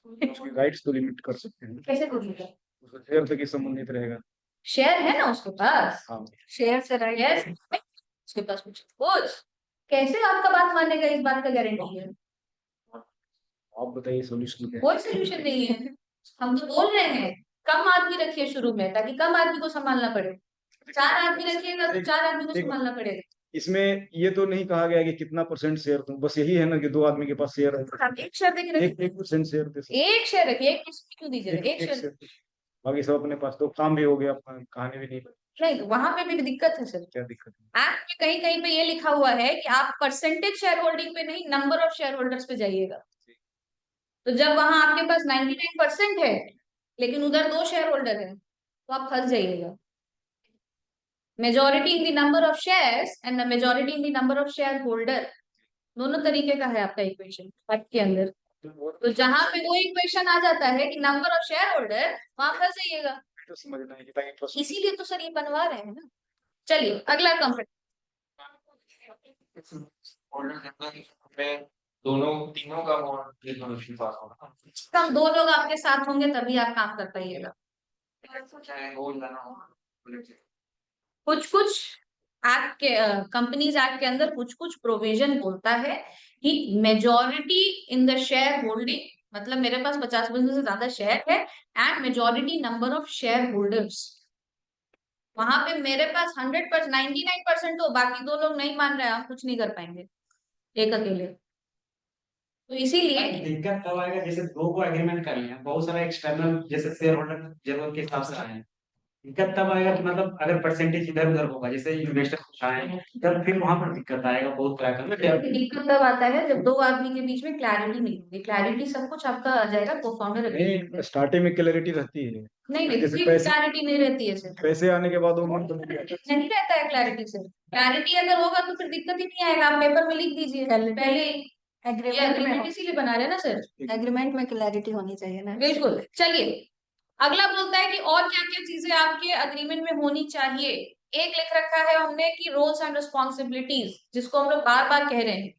उसके राइट्स तो लिमिट कर सकते हैं, कैसे करेगा? उसका शेयर से संबंधित रहेगा। शेयर है ना उसके पास, हाँ, शेयर से राइट उसके पास कुछ कैसे आपका बात मानेगा, इस बात का गारंटी है? आप बताइए सोल्यूशन क्या है? कोई सोल्यूशन नहीं है। हम तो बोल रहे हैं कम आदमी रखिए शुरू में, ताकि कम आदमी को संभालना पड़े। 4 आदमी रखिएगा तो 4 आदमी को देखो, संभालना पड़ेगा। इसमें ये तो नहीं कहा गया कि कितना परसेंट शेयर दूं, बस यही है ना कि 2 आदमी के पास शेयर है, आप एक शेयर देके रखिए, 1% शेयर दे सकते एक शेयर रखिए, एक क्यों दीजिएगा, हैं, एक एक शेयर। शेयर। बाकी सब अपने पास, तो काम भी हो गया अपना, कहानी भी नहीं बनी। नहीं, तो वहां पे भी दिक्कत है सर। क्या दिक्कत है? एक्ट में कहीं कहीं पे ये लिखा हुआ है कि आप परसेंटेज शेयर होल्डिंग पे नहीं, नंबर ऑफ शेयर होल्डर्स पे जाइएगा। तो जब वहां आपके पास 99% है लेकिन उधर 2 शेयर होल्डर है, तो आप फंस जाइएगा। Majority in the number of shares and majority in the number of share holder, दोनों तरीके का है आपका इक्वेशन एक्ट के अंदर। तो जहां पे वो इक्वेशन आ जाता है कि नंबर ऑफ शेयर होल्डर, वहां फंस जाइएगा। तो समझना है कि ताकि इसीलिए तो सर ये बनवा रहे हैं ना। चलिए अगला कंप्यूटर। में दोनों तीनों का रेजोल्यूशन पास होना, कम 2 लोग आपके साथ होंगे तभी आप काम कर पाइएगा। चाहे गोल लाना हो। कुछ कुछ एक्ट के, कंपनीज एक्ट के अंदर कुछ कुछ प्रोविजन बोलता है कि majority in the share holding, मतलब मेरे पास 50% से ज्यादा शेयर है and majority number of share holders, वहां पे मेरे पास 100% 99% हो, बाकी 2 लोग नहीं मान रहे, हम कुछ नहीं कर पाएंगे एक अकेले। तो इसीलिए दिक्कत तब आएगा जैसे 2 को एग्रीमेंट कर लिया, बहुत सारा एक्सटर्नल जैसे शेयर होल्डर जरूरत के हिसाब से आए हैं। दिक्कत तब आएगा कि मतलब अगर परसेंटेज इधर उधर होगा, जैसे इन्वेस्टर कुछ आए, तब फिर वहां पर दिक्कत आएगा, बहुत तरह का। दिक्कत तब आता है जब 2 आदमी के बीच में क्लैरिटी नहीं होगी। क्लैरिटी सब कुछ आपका आ जाएगा को फाउंडर एग्रीमेंट में। नहीं, स्टार्टिंग में क्लैरिटी रहती है, नहीं नहीं, जैसे क्लैरिटी नहीं रहती है सर। पैसे आने के बाद वो मन तो नहीं रहता है क्लैरिटी से। क्लैरिटी अगर होगा तो फिर दिक्कत ही नहीं आएगा, आप पेपर में लिख दीजिए पहले ही। एग्रीमेंट इसीलिए बना रहे हैं ना सर, एग्रीमेंट में क्लैरिटी होनी चाहिए ना। बिल्कुल। चलिए अगला बोलता है कि और क्या क्या चीजें आपके अग्रीमेंट में होनी चाहिए। एक लिख रखा है हमने कि रोल्स एंड रिस्पॉन्सिबिलिटीज, जिसको हम लोग बार बार कह रहे हैं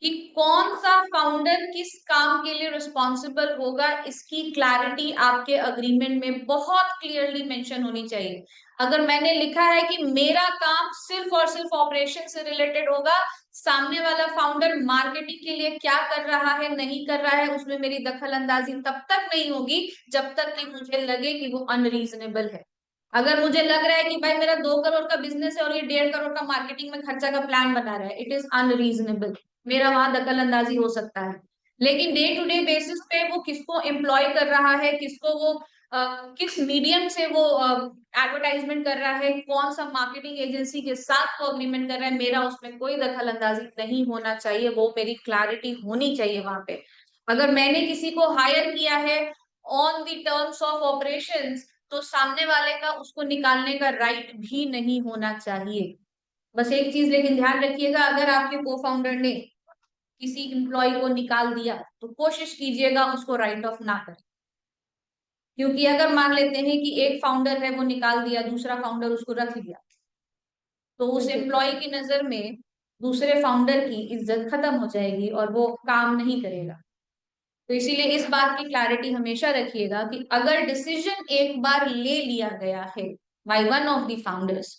कि कौन सा फाउंडर किस काम के लिए रिस्पॉन्सिबल होगा, इसकी क्लैरिटी आपके अग्रीमेंट में बहुत क्लियरली मेंशन होनी चाहिए। अगर मैंने लिखा है कि मेरा काम सिर्फ और सिर्फ ऑपरेशन से रिलेटेड होगा, सामने वाला फाउंडर मार्केटिंग के लिए क्या कर रहा है नहीं कर रहा है उसमें मेरी दखल अंदाजी तब तक नहीं होगी जब तक कि मुझे लगे कि वो अनरीजनेबल है। अगर मुझे लग रहा है कि भाई मेरा 2 करोड़ का बिजनेस है और ये 1.5 करोड़ का मार्केटिंग में खर्चा का प्लान बना रहा है, इट इज अनरीजनेबल, मेरा वहां दखल अंदाजी हो सकता है। लेकिन डे टू डे बेसिस पे वो किसको एम्प्लॉय कर रहा है, किसको वो किस मीडियम से वो एडवर्टाइजमेंट कर रहा है, कौन सा मार्केटिंग एजेंसी के साथ वो अग्रीमेंट कर रहा है, मेरा उसमें कोई दखल अंदाजी नहीं होना चाहिए, वो मेरी क्लैरिटी होनी चाहिए वहां पे। अगर मैंने किसी को हायर किया है on the terms of operations, तो सामने वाले का उसको निकालने का राइट भी नहीं होना चाहिए। बस एक चीज लेकिन ध्यान रखिएगा, अगर आपके को फाउंडर ने किसी एम्प्लॉय को निकाल दिया तो कोशिश कीजिएगा उसको राइट ऑफ ना करें। क्योंकि अगर मान लेते हैं कि एक फाउंडर है वो निकाल दिया, दूसरा फाउंडर उसको रख लिया, तो उस एम्प्लॉय की नजर में दूसरे फाउंडर की इज्जत खत्म हो जाएगी और वो काम नहीं करेगा। तो इसीलिए इस बात की क्लैरिटी हमेशा रखिएगा कि अगर डिसीजन एक बार ले लिया गया है by one of the founders,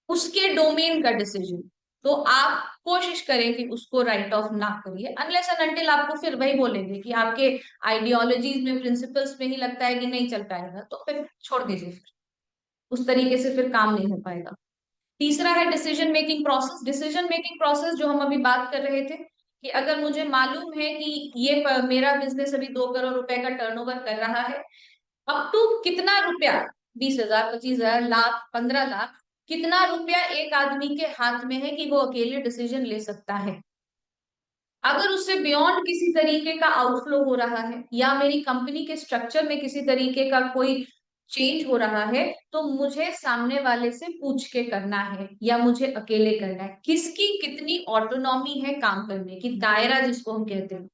उसके डोमेन का डिसीजन, तो आप कोशिश करें कि उसको राइट ऑफ ना करिए, अनलेस एंड अनटिल आपको फिर वही बोलेंगे कि आपके आइडियोलॉजीज में, प्रिंसिपल्स में ही लगता है कि नहीं चल पाएगा, तो फिर छोड़ दीजिए, फिर उस तरीके से फिर काम नहीं हो पाएगा। तीसरा है decision making process. Decision making process जो हम अभी बात कर रहे थे, कि अगर मुझे मालूम है कि मेरा बिजनेस अभी 2 करोड़ रुपए का टर्नओवर कर रहा है, अप टू कितना रुपया, 20,000, 25,000, लाख, 15 लाख, कितना रुपया एक आदमी के हाथ में है कि वो अकेले डिसीजन ले सकता है। अगर उससे बियॉन्ड किसी तरीके का आउटफ्लो हो रहा है, या मेरी कंपनी के स्ट्रक्चर में किसी तरीके का कोई चेंज हो रहा है, तो मुझे सामने वाले से पूछ के करना है या मुझे अकेले करना है। किसकी कितनी ऑटोनॉमी है काम करने की, दायरा जिसको हम कहते हैं,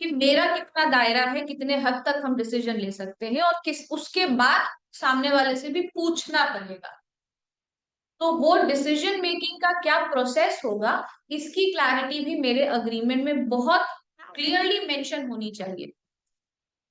कि मेरा कितना दायरा है, कितने हद तक हम डिसीजन ले सकते हैं, और किस उसके बाद सामने वाले से भी पूछना पड़ेगा। तो वो डिसीजन मेकिंग का क्या प्रोसेस होगा, इसकी क्लैरिटी भी मेरे अग्रीमेंट में बहुत क्लियरली मेंशन होनी चाहिए।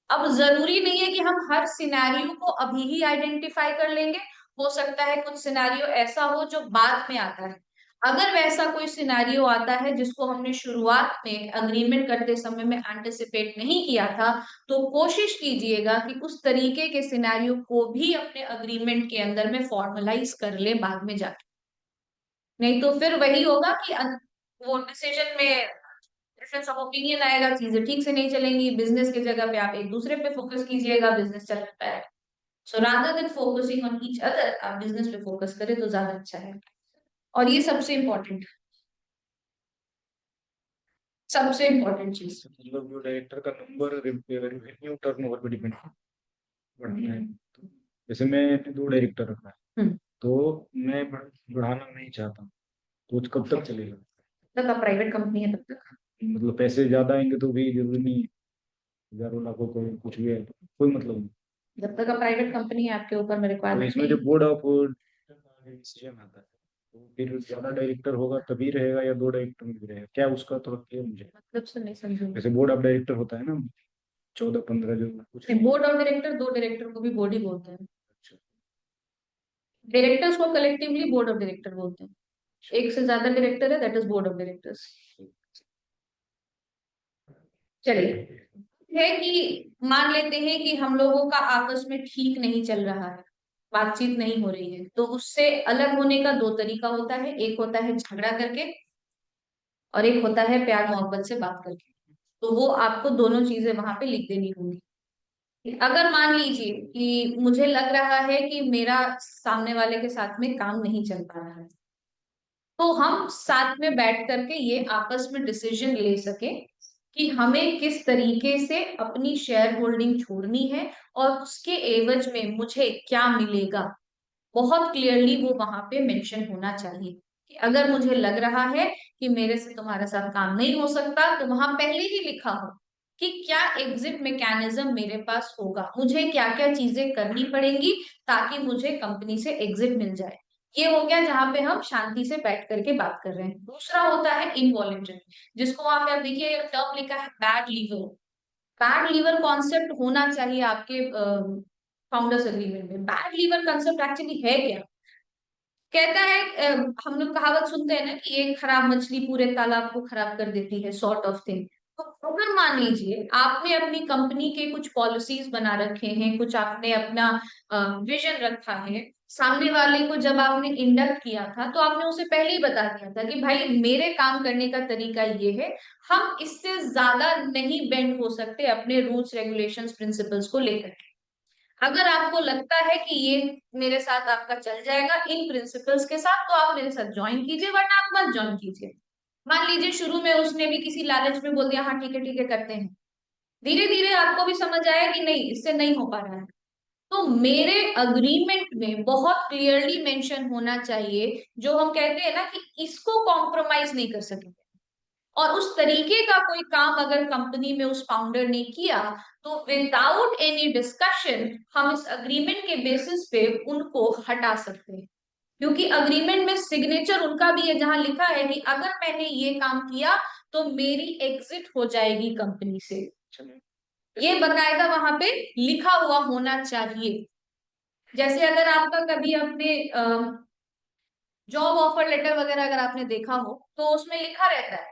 अब जरूरी नहीं है कि हम हर सिनेरियो को अभी ही आइडेंटिफाई कर लेंगे, हो सकता है कुछ सिनेरियो ऐसा हो जो बाद में आता है। अगर वैसा कोई सिनेरियो आता है जिसको हमने शुरुआत में एग्रीमेंट करते समय में एंटिसिपेट नहीं किया था, तो कोशिश कीजिएगा कि उस तरीके के सिनेरियो को भी अपने अग्रीमेंट के अंदर में फॉर्मलाइज कर ले बाद में जाके। नहीं तो फिर वही होगा कि वो डिसीजन में डिफरेंस ऑफ ओपिनियन आएगा, चीजें ठीक से नहीं चलेंगी, बिजनेस की जगह पे आप एक दूसरे पे फोकस कीजिएगा, बिजनेस चल पाएगा। So rather than focusing on each other, आप बिजनेस पे फोकस करें तो ज्यादा अच्छा है। और ये सबसे इम्पोर्टेंट चीज। मतलब जो डायरेक्टर का नंबर रेवेन्यू टर्नओवर पे डिपेंड बढ़ता है। जैसे मैं 2 डायरेक्टर रखा है, हम्म। तो मैं बढ़ाना नहीं चाहता, तो कब तक चलेगा? तक आप प्राइवेट कंपनी है तब तक। मतलब पैसे ज्यादा आएंगे तो भी जरूरी नहीं है, हजारों लाखों को कुछ भी है तो कोई मतलब नहीं। जब तक आप प्राइवेट कंपनी है, आपके ऊपर में तो रिक्वायरमेंट इसमें नहीं। जो बोर्ड ऑफ डिसीजन आता है, तो फिर ज्यादा डायरेक्टर होगा तभी रहेगा या 2 डायरेक्टर में भी रहेगा क्या, उसका थोड़ा क्लियर मुझे। मतलब से नहीं समझूंगी। जैसे बोर्ड ऑफ डायरेक्टर होता है ना, 14-15 जो कुछ। बोर्ड ऑफ डायरेक्टर, 2 डायरेक्टर को भी बोर्ड ही बोलते हैं। अच्छा। डायरेक्टर्स को कलेक्टिवली बोर्ड ऑफ डायरेक्टर बोलते हैं। एक से ज्यादा डायरेक्टर है, that is board of directors. चलिए, है कि मान लेते हैं कि हम लोगों का आपस में ठीक नहीं चल रहा है, बातचीत नहीं हो रही है, तो उससे अलग होने का 2 तरीका होता है। एक होता है झगड़ा करके, और एक होता है प्यार मोहब्बत से बात करके। तो वो आपको दोनों चीजें वहां पे लिख देनी होंगी। अगर मान लीजिए कि मुझे लग रहा है कि मेरा सामने वाले के साथ में काम नहीं चल पा रहा है, तो हम साथ में बैठ करके ये आपस में डिसीजन ले सके कि हमें किस तरीके से अपनी शेयर होल्डिंग छोड़नी है, और उसके एवज में मुझे क्या मिलेगा। बहुत क्लियरली वो वहां पे मेंशन होना चाहिए कि अगर मुझे लग रहा है कि मेरे से तुम्हारे साथ काम नहीं हो सकता, तो वहां पहले ही लिखा हो कि क्या एग्जिट मैकेनिज्म मेरे पास होगा, मुझे क्या क्या चीजें करनी पड़ेंगी ताकि मुझे कंपनी से एग्जिट मिल जाए। ये हो गया जहां पे हम शांति से बैठ करके बात कर रहे हैं। दूसरा होता है इनवॉलेंटरी, जिसको वहां पे आप देखिए टर्म लिखा है bad leaver. Bad leaver concept होना चाहिए आपके फाउंडर्स एग्रीमेंट में। बैड लीवर कंसेप्ट एक्चुअली है क्या? कहता है हम लोग कहावत सुनते हैं ना कि एक खराब मछली पूरे तालाब को खराब कर देती है, सॉर्ट ऑफ थिंग। तो अगर मान लीजिए आपने अपनी कंपनी के कुछ पॉलिसीज बना रखे हैं, कुछ आपने अपना विजन रखा है, सामने वाले को जब आपने इंडक्ट किया था तो आपने उसे पहले ही बता दिया था कि भाई मेरे काम करने का तरीका ये है, हम इससे ज्यादा नहीं बेंड हो सकते अपने रूल्स रेगुलेशंस प्रिंसिपल्स को लेकर। अगर आपको लगता है कि ये मेरे साथ आपका चल जाएगा इन प्रिंसिपल्स के साथ, तो आप मेरे साथ ज्वाइन कीजिए, वरना आप मत ज्वाइन कीजिए। मान लीजिए शुरू में उसने भी किसी लालच में बोल दिया हाँ ठीक है करते हैं, धीरे धीरे आपको भी समझ आया कि नहीं इससे नहीं हो पा रहा है, तो मेरे अग्रीमेंट में बहुत क्लियरली मेंशन होना चाहिए, जो हम कहते हैं ना कि इसको कॉम्प्रोमाइज नहीं कर सकेंगे। और उस तरीके का कोई काम अगर कंपनी में उस फाउंडर ने किया, तो विदाउट एनी डिस्कशन हम इस अग्रीमेंट के बेसिस पे उनको हटा सकते हैं। क्योंकि अग्रीमेंट में सिग्नेचर उनका भी है, जहां लिखा है कि अगर मैंने ये काम किया तो मेरी एग्जिट हो जाएगी कंपनी से। ये बकायदा वहां पे लिखा हुआ होना चाहिए। जैसे अगर आपका कभी अपने जॉब ऑफर लेटर वगैरह अगर आपने देखा हो तो उसमें लिखा रहता है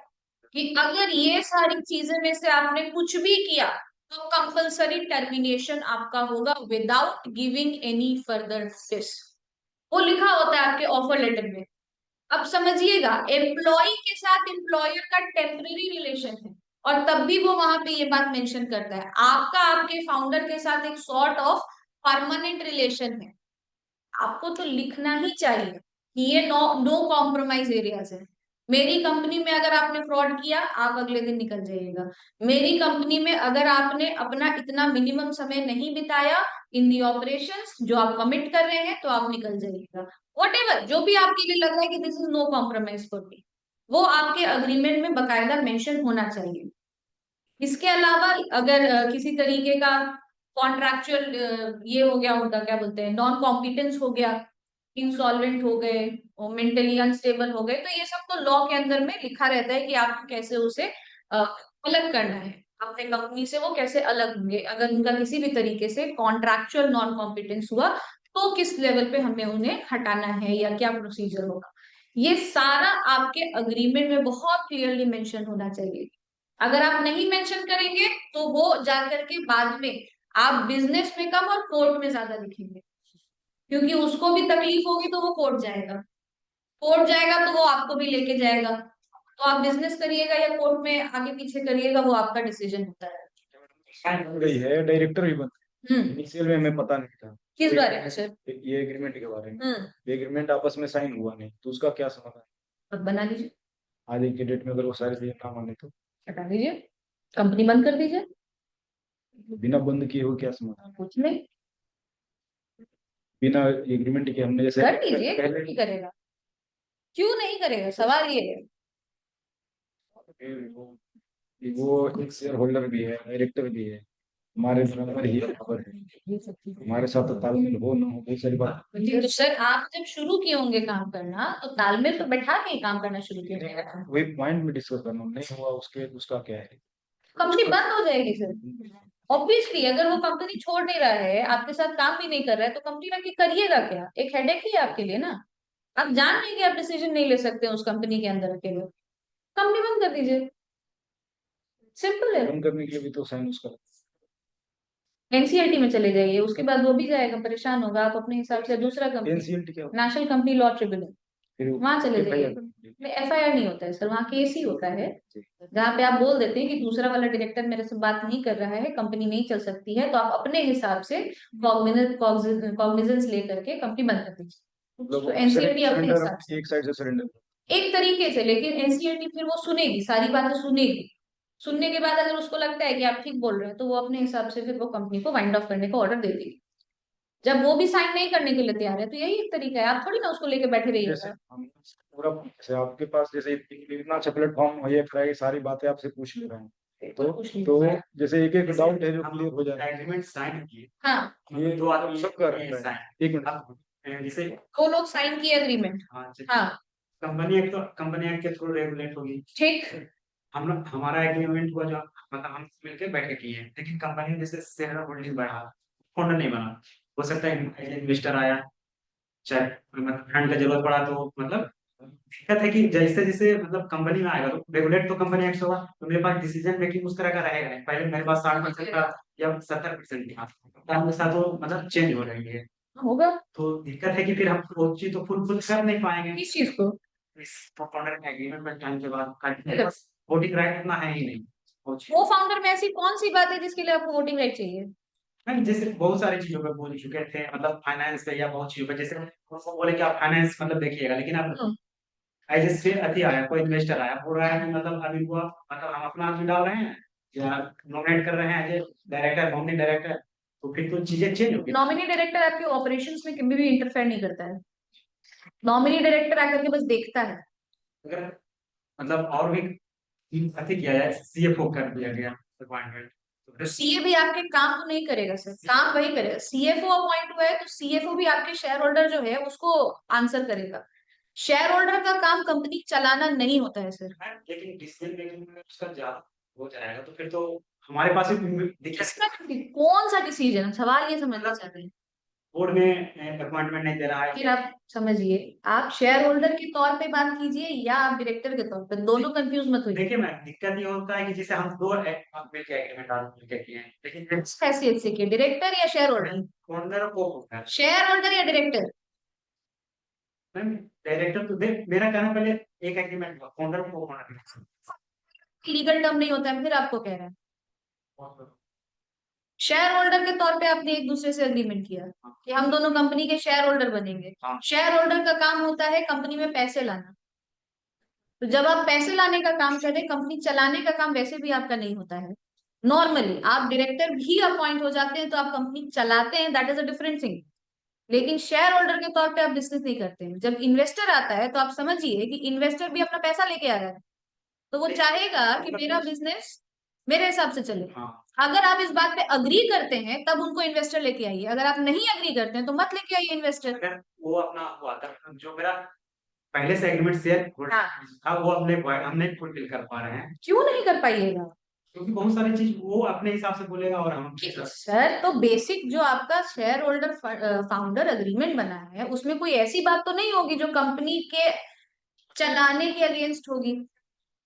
कि अगर ये सारी चीजें में से आपने कुछ भी किया तो कंपलसरी टर्मिनेशन आपका होगा without giving any further notice. वो लिखा होता है आपके ऑफर लेटर में। अब समझिएगा, एम्प्लॉय के साथ एम्प्लॉयर का टेम्पररी रिलेशन है और तब भी वो वहां पे ये बात मेंशन करता है। आपका आपके फाउंडर के साथ एक सॉर्ट ऑफ परमानेंट रिलेशन है। आपको तो लिखना ही चाहिए कि ये नो नो कॉम्प्रोमाइज एरियाज है। मेरी कंपनी में अगर आपने फ्रॉड किया आप अगले दिन निकल जाइएगा। मेरी कंपनी में अगर आपने अपना इतना मिनिमम समय नहीं बिताया इन दी ऑपरेशंस जो आप कमिट कर रहे हैं तो आप निकल जाइएगा। वट जो भी आपके लिए लग रहा है कि this is no compromise for me, वो आपके अग्रीमेंट में बकायदा मेंशन होना चाहिए। इसके अलावा अगर किसी तरीके का कॉन्ट्रैक्चुअल ये हो गया उनका क्या बोलते हैं नॉन कॉम्पिटेंस हो गया, इंसॉल्वेंट हो गए और मेंटली अनस्टेबल हो गए, तो ये सब तो लॉ के अंदर में लिखा रहता है कि आपको कैसे उसे अलग करना है अपने कंपनी से। वो कैसे अलग होंगे अगर उनका किसी भी तरीके से कॉन्ट्रैक्चुअल नॉन कॉम्पिटेंस हुआ तो किस लेवल पे हमें उन्हें हटाना है या क्या प्रोसीजर होगा। ये सारा आपके अग्रीमेंट में बहुत क्लियरली मेंशन होना चाहिए। अगर आप नहीं मेंशन करेंगे तो वो जाकर के बाद में आप बिजनेस में कम और कोर्ट में ज्यादा लिखेंगे, क्योंकि उसको भी तकलीफ होगी तो वो कोर्ट जाएगा। कोर्ट जाएगा तो वो आपको भी लेके जाएगा। तो आप बिजनेस करिएगा या कोर्ट में आगे पीछे करिएगा वो आपका डिसीजन होता है। बन गई है, डायरेक्टर भी बन। इनिशियल में हमें पता नहीं था किस बारे में सर? ये एग्रीमेंट के बारे में। ये एग्रीमेंट आपस में साइन हुआ नहीं तो उसका क्या समाधान? अब बना लीजिए, आज के डेट में अगर वो सारी चीजें ना माने तो हटा दीजिए, कंपनी बंद कर दीजिए। बिना बंद किए हो क्या समाधान? कुछ नहीं, बिना एग्रीमेंट के हमने जैसे कर दीजिए। क्यों पहले नहीं करेगा? क्यों नहीं करेगा सवाल ये है। वो एक शेयर होल्डर भी है, डायरेक्टर भी है, हमारे बराबर ही बराबर है। हमारे साथ तो तालमेल हो ना हो बहुत सारी बात। तो सर आप जब शुरू किए होंगे काम करना तो तालमेल तो बैठा के ही काम करना शुरू किया जाएगा। वही पॉइंट में डिस्कस करना नहीं हुआ उसके उसका क्या है? कंपनी बंद हो जाएगी सर। ऑब्वियसली अगर वो कंपनी छोड़ नहीं रहा है आपके साथ काम भी नहीं कर रहा है तो कंपनी में आके करिएगा क्या? एक हेडेक ही है आपके लिए ना। आप जान रहे हैं कि आप डिसीजन नहीं ले सकते उस कंपनी के अंदर अकेले, कंपनी बंद कर दीजिए, सिंपल है। बंद करने के लिए भी तो साइन उसका एनसीएलटी में चले जाइए, उसके बाद वो भी जाएगा, परेशान होगा। आप अपने हिसाब से दूसरा कंपनी, एनसीएलटी क्या होता नेशनल कंपनी लॉ ट्रिब्यूनल, है? वहां चले फिर जाइए। FIR एफआईआर नहीं होता है सर, वहाँ केस ही होता है। जहाँ पे आप बोल देते हैं कि दूसरा वाला डायरेक्टर मेरे से बात नहीं कर रहा है, कंपनी नहीं चल सकती है, तो आप अपने हिसाब से कॉग्निजेंस लेकर के कंपनी बंद कर दीजिए। मतलब तो एनसीएलटी अपने सरेंडर हिसाब से एक साइड से सरेंडर। एक तरीके से, लेकिन एनसीएलटी फिर वो सुनेगी, सारी बातें सुनेगी। सुनने के बाद अगर उसको लगता है कि आप ठीक बोल रहे हैं तो वो अपने हिसाब से फिर वो कंपनी को वाइंड ऑफ करने का ऑर्डर दे देगी। जब वो भी साइन नहीं करने के लिए तैयार है तो यही एक तरीका है, आप थोड़ी ना उसको लेके बैठे जैसे रहिएगा। हम पूरा जैसे आपके पास जैसे इतना अच्छा प्लेटफॉर्म मुहैया कराया कि सारी बातें आपसे पूछ ले रहे हैं तो जैसे एक एक डाउट है जो क्लियर हो जाए। एग्रीमेंट साइन किए, हाँ, ये दो आदमी सबका रहता है। साइन। एक मिनट, जैसे दो लोग साइन किए एग्रीमेंट। हाँ, हाँ कंपनी एक्ट के थ्रू रेगुलेट होगी। ठीक। हम लोग हमारा एग्रीमेंट हुआ जो मतलब हम मिलकर बैठे किए हैं, लेकिन कंपनी जैसे शेयर होल्डिंग बढ़ा, फाउंडर नहीं बना, हो सकता है इन्वेस्टर आया, चाहे मतलब फंड का जरूरत पड़ा तो मतलब दिक्कत है कि जैसे जैसे मतलब कंपनी में आएगा तो रेगुलेट तो कंपनी एक्ट होगा, तो मेरे पास डिसीजन मेकिंग उस तरह का रहेगा नहीं। पहले मेरे पास 60% था या 70% था, टाइम के साथ वो मतलब चेंज हो रही है। होगा तो दिक्कत है कि फिर हम वो चीज तो फुल कर नहीं पाएंगे किस चीज को? इस फाउंडर एग्रीमेंट में टाइम के बाद वोटिंग राइट इतना है ही नहीं वो चीज। वो फाउंडर में ऐसी कौन सी बात है जिसके लिए आपको वोटिंग राइट चाहिए? मैम जैसे बहुत सारी चीजों पे बोल चुके थे, मतलब फाइनेंस पे या बहुत चीजों पे, जैसे उनको बोले कि आप फाइनेंस मतलब देखिएगा, लेकिन आप एज से अति आया, कोई इन्वेस्टर आया, बोल रहा है कि मतलब अभी को मतलब हम अपना आदमी डाल रहे हैं या नॉमिनेट कर रहे हैं एज डायरेक्टर, नॉमिनी डायरेक्टर, तो फिर तो चीजें चेंज होगी। नॉमिनी डायरेक्टर आपके ऑपरेशंस में कभी भी इंटरफेयर नहीं करता है। नॉमिनी डायरेक्टर आकर के बस देखता है। अगर मतलब और भी अति किया जाए, सीएफओ कर दिया गया अपॉइंटमेंट, तो फिर सीए भी आपके काम तो नहीं करेगा सर, काम वही करेगा। सीएफओ अपॉइंट हुआ है तो सीएफओ भी आपके शेयर होल्डर जो है उसको आंसर करेगा। शेयर होल्डर का काम कंपनी चलाना नहीं होता है सर। लेकिन डिसीजन मेकिंग में उसका ज्यादा हो जाएगा तो फिर तो हमारे पास ही दिक्कत। किसका? कौन सा डिसीजन? सवाल ये समझना चाह रहे हैं। बोर्ड में अपॉइंटमेंट नहीं दे रहा है। फिर आप समझिए, आप शेयर होल्डर के तौर पे बात कीजिए या आप डायरेक्टर के तौर पे, दोनों कंफ्यूज मत होइए। देखिए मैम, दिक्कत ये होता है कि जैसे हम दो मिलकर एग्रीमेंट मिलकर किए हैं, लेकिन किस हैसियत से किए, डायरेक्टर या शेयर होल्डर? फाउंडर को होता है शेयर होल्डर या डायरेक्टर? मैम। डायरेक्टर तो देख, मेरा कहना पहले एक एग्रीमेंट हुआ, फाउंडर को होना लीगल टर्म नहीं होता है, फिर आपको कह रहा है। चाहिए। शेयर होल्डर के तौर पे आपने एक दूसरे से एग्रीमेंट किया कि हम दोनों कंपनी के शेयर होल्डर बनेंगे। हाँ। शेयर होल्डर का काम होता है कंपनी में पैसे लाना। तो जब आप पैसे लाने का काम करें, कंपनी चलाने का काम वैसे भी आपका नहीं होता है। नॉर्मली आप डायरेक्टर भी अपॉइंट हो जाते हैं तो आप कंपनी चलाते हैं, that is a different thing. लेकिन शेयर होल्डर के तौर पे आप बिजनेस नहीं करते हैं। जब इन्वेस्टर आता है तो आप समझिए कि इन्वेस्टर भी अपना पैसा लेके आ रहा है, तो वो चाहेगा कि मेरा बिजनेस मेरे हिसाब से चले। हाँ। अगर आप इस बात पे अग्री करते हैं तब उनको इन्वेस्टर लेके आइए, अगर आप नहीं अग्री करते हैं तो मत लेके आइए इन्वेस्टर। अगर वो अपना हुआ था, जो मेरा पहले से एग्रीमेंट शेयर हाँ। था, वो हम नहीं फुलफिल कर पा रहे हैं, क्यों नहीं कर पाइएगा? क्योंकि बहुत सारी चीज वो अपने हिसाब से बोलेगा और हम अपने हिसाब से। सर, तो बेसिक जो आपका शेयर होल्डर फाउंडर अग्रीमेंट बना है उसमें कोई ऐसी बात तो नहीं होगी जो कंपनी के चलाने के अगेंस्ट होगी।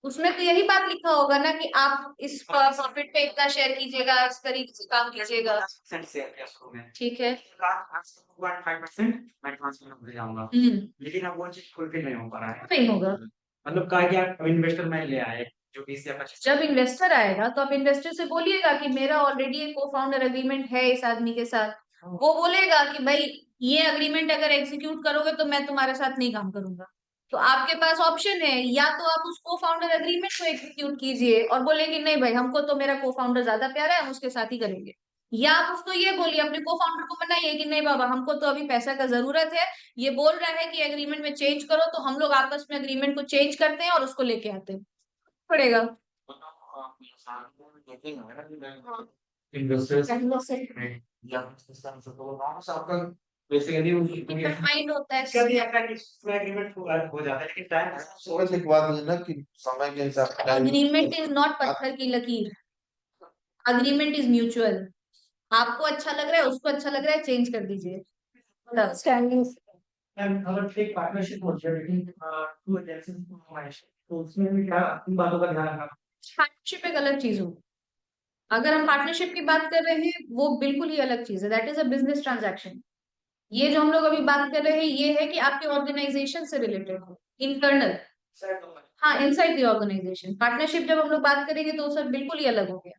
उसमें तो यही बात लिखा होगा ना कि आप इस प्रॉफिट पे इतना शेयर कीजिएगा, इस तरीके से काम कीजिएगा। 50% शेयर किया शुरू में, ठीक है। 5% मैं ट्रांसफर हो जाऊंगा, लेकिन अब वो चीज फुलफिल नहीं हो पा रहा है। नहीं होगा। मतलब कहा कि आप इन्वेस्टर में ले आए जो 20 या 25। जब इन्वेस्टर आएगा तो आप इन्वेस्टर से बोलिएगा कि मेरा ऑलरेडी एक को फाउंडर एग्रीमेंट है इस आदमी के साथ। वो बोलेगा कि भाई ये अग्रीमेंट अगर एग्जीक्यूट करोगे तो मैं तुम्हारे साथ नहीं काम करूंगा। तो आपके पास ऑप्शन है, या तो आप उस को फाउंडर एग्रीमेंट को एग्जीक्यूट कीजिए और बोले कि नहीं भाई हमको तो मेरा को फाउंडर ज्यादा प्यारा है, हम उसके साथ ही करेंगे। या आप उसको ये बोलिए, अपने को फाउंडर को मनाइए कि नहीं बाबा हमको तो अभी पैसा का जरूरत है, ये बोल रहा है कि एग्रीमेंट में चेंज करो, तो हम लोग आपस में एग्रीमेंट को चेंज करते हैं और उसको लेके आते हैं। पड़ेगा। डिटरमाइंड होता कभी है। ऐसा कि इसमें एग्रीमेंट हो जाता है, लेकिन टाइम समझ एक बात मुझे ना कि समय के हिसाब से अग्रीमेंट इज नॉट पत्थर की लकीर। Agreement is mutual. आपको अच्छा लग रहा है, उसको अच्छा लग रहा है, चेंज कर दीजिए। स्टैंडिंग। अगर एक पार्टनरशिप होती है लेकिन टू एजेंसीज तो उसमें भी क्या इन बातों का ध्यान रखना। पार्टनरशिप एक अलग चीज हो। अगर हम पार्टनरशिप की बात कर रहे हैं वो बिल्कुल ही अलग चीज है, that is a business transaction. ये जो हम लोग अभी बात कर रहे हैं ये है कि आपके ऑर्गेनाइजेशन से रिलेटेड हो, इंटरनल। हाँ, इनसाइड द ऑर्गेनाइजेशन। पार्टनरशिप जब हम लोग बात करेंगे तो सर बिल्कुल ही अलग हो गया,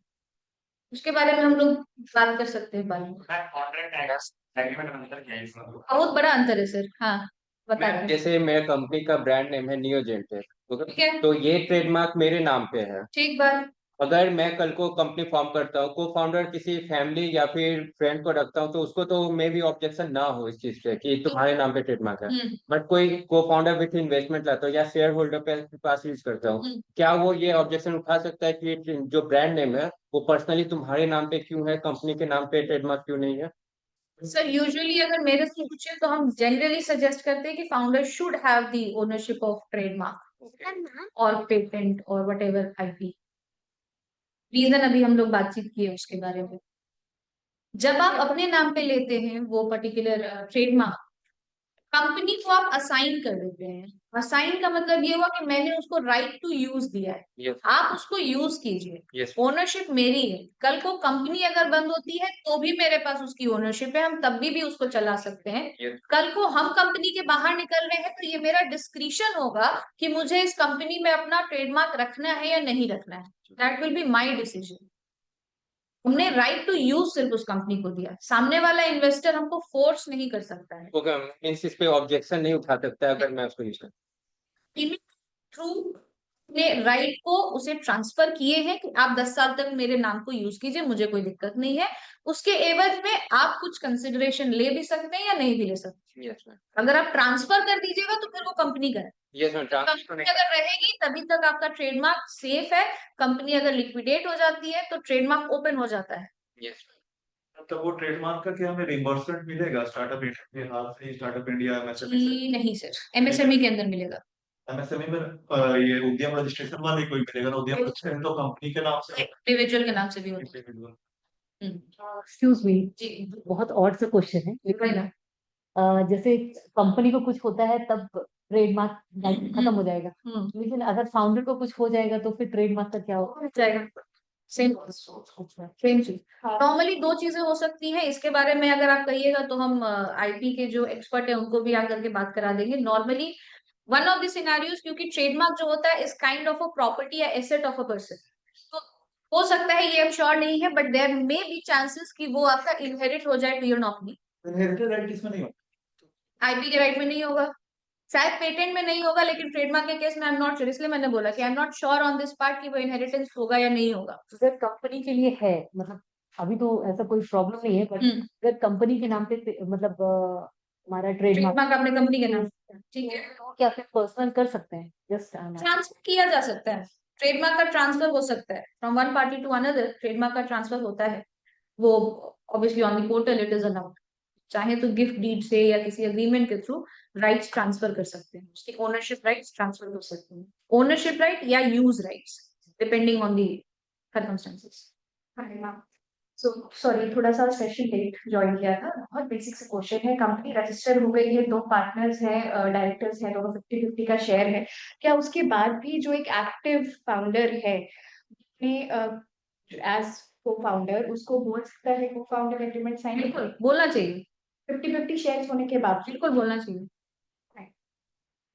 उसके बारे में हम लोग बात कर सकते हैं बाद में। एग्रीमेंट में अंतर क्या है इसमें? बहुत बड़ा अंतर है सर। हाँ, बता मैम दें। जैसे मेरे कंपनी का ब्रांड नेम है नियोजेंटेक, ठीक है। तो ये ट्रेडमार्क मेरे नाम पे है। ठीक बात। अगर मैं कल को कंपनी फॉर्म करता हूँ, को फाउंडर किसी फैमिली या फिर फ्रेंड को रखता हूँ, तो उसको तो मे भी ऑब्जेक्शन ना हो इस चीज पे कि तुम्हारे नाम पे ट्रेडमार्क है। बट कोई को फाउंडर विथ इन्वेस्टमेंट लाता हूँ या शेयर होल्डर पे पास यूज करता हूँ, क्या वो ये ऑब्जेक्शन उठा सकता है कि जो ब्रांड नेम है वो पर्सनली तुम्हारे नाम पे क्यों है, कंपनी के नाम पे ट्रेडमार्क क्यों नहीं है? सर यूजुअली अगर मेरे से पूछे तो हम जनरली सजेस्ट करते हैं कि founder should have the ownership of trademark और पेटेंट और वट एवर आईपी। रीजन अभी हम लोग बातचीत किए उसके बारे में। जब आप अपने नाम पे लेते हैं वो पर्टिकुलर ट्रेडमार्क, कंपनी को आप असाइन कर देते हैं। असाइन का मतलब ये हुआ कि मैंने उसको राइट टू यूज दिया है, Yes. आप उसको यूज कीजिए। Yes. ओनरशिप मेरी है, कल को कंपनी अगर बंद होती है तो भी मेरे पास उसकी ओनरशिप है, हम तब भी उसको चला सकते हैं। Yes. कल को हम कंपनी के बाहर निकल रहे हैं तो ये मेरा डिस्क्रिशन होगा कि मुझे इस कंपनी में अपना ट्रेडमार्क रखना है या नहीं रखना है। That will be my decision. हमने राइट टू यूज सिर्फ उस कंपनी को दिया, सामने वाला इन्वेस्टर हमको फोर्स नहीं कर सकता है। ओके, इस पे ऑब्जेक्शन नहीं उठा सकता अगर मैं उसको यूज करूँ। थ्रू ने राइट को उसे ट्रांसफर किए हैं कि आप 10 साल तक मेरे नाम को यूज कीजिए, मुझे कोई दिक्कत नहीं है। उसके एवज में आप कुछ कंसिडरेशन ले भी सकते हैं या नहीं भी ले सकते। Yes ma'am. अगर आप ट्रांसफर कर दीजिएगा तो फिर वो कंपनी का है। यस मैम, कंपनी अगर रहेगी तभी तक आपका ट्रेडमार्क सेफ है। कंपनी अगर लिक्विडेट हो जाती है तो ट्रेडमार्क ओपन हो जाता है। यस। तो वो ट्रेडमार्क का क्या हमें रिइंबर्समेंट मिलेगा स्टार्टअप इंडिया के हाथ से, स्टार्टअप इंडिया एमएसएमई से? नहीं सर, एमएसएमई के अंदर मिलेगा। एमएसएमई में ये उद्यम रजिस्ट्रेशन वाले कोई मिलेगा ना, उद्यम रजिस्ट्रेशन तो कंपनी के नाम से इंडिविजुअल के नाम से भी होता है। individual। एक्सक्यूज मी जी बहुत ऑड सा क्वेश्चन है वही ना। जैसे कंपनी को कुछ होता है तब ट्रेडमार्क खत्म हो जाएगा, लेकिन अगर फाउंडर को कुछ हो जाएगा तो फिर ट्रेडमार्क का क्या होगा? हो जाएगा सेम सेम चीज। नॉर्मली दो चीजें हो सकती हैं, इसके बारे में अगर आप कहिएगा तो हम आईपी के जो एक्सपर्ट है उनको भी आकर के बात करा देंगे। Normally one of the scenarios, क्योंकि ट्रेडमार्क जो होता है is kind of a property या एसेट ऑफ अ पर्सन, तो हो सकता है, ये हम श्योर नहीं है, but there may be chances कि वो आपका इनहेरिट हो जाए to your nominee. Inherited right इसमें नहीं होता। आईपी के राइट में नहीं होगा, शायद पेटेंट में नहीं होगा, लेकिन ट्रेडमार्क के केस में आई एम नॉट श्योर, इसलिए मैंने बोला कि I am not sure on this part कि वो इनहेरिटेंस होगा या नहीं होगा। अगर कंपनी के लिए है, मतलब अभी तो ऐसा कोई प्रॉब्लम नहीं है, बट अगर कंपनी के नाम पे मतलब हमारा ट्रेडमार्क ट्रेडमार्क अपने कंपनी के नाम, ठीक है, तो क्या फिर पर्सनल कर सकते हैं? जस्ट ट्रांसफर किया जा सकता है, ट्रेडमार्क का ट्रांसफर हो सकता है from one party to another, trademark का ट्रांसफर होता है वो, obviously on the portal it is allowed. चाहे तो गिफ्ट डीड से या किसी एग्रीमेंट के थ्रू राइट्स ट्रांसफर कर सकते हैं, उसकी ओनरशिप राइट्स ट्रांसफर कर सकते हैं, ओनरशिप राइट या use rights depending on the circumstances. So sorry, थोड़ा सा सेशन लेट ज्वाइन किया था। बहुत बेसिक से क्वेश्चन है, कंपनी रजिस्टर हो गई है, दो पार्टनर्स हैं, डायरेक्टर्स हैं, दोनों 50-50 का शेयर है, क्या उसके बाद भी जो एक एक्टिव फाउंडर है एज को फाउंडर उसको बोल सकता है को फाउंडर एग्रीमेंट साइन? बिल्कुल बोलना चाहिए, 50-50 शेयर होने के बाद बिल्कुल बोलना चाहिए।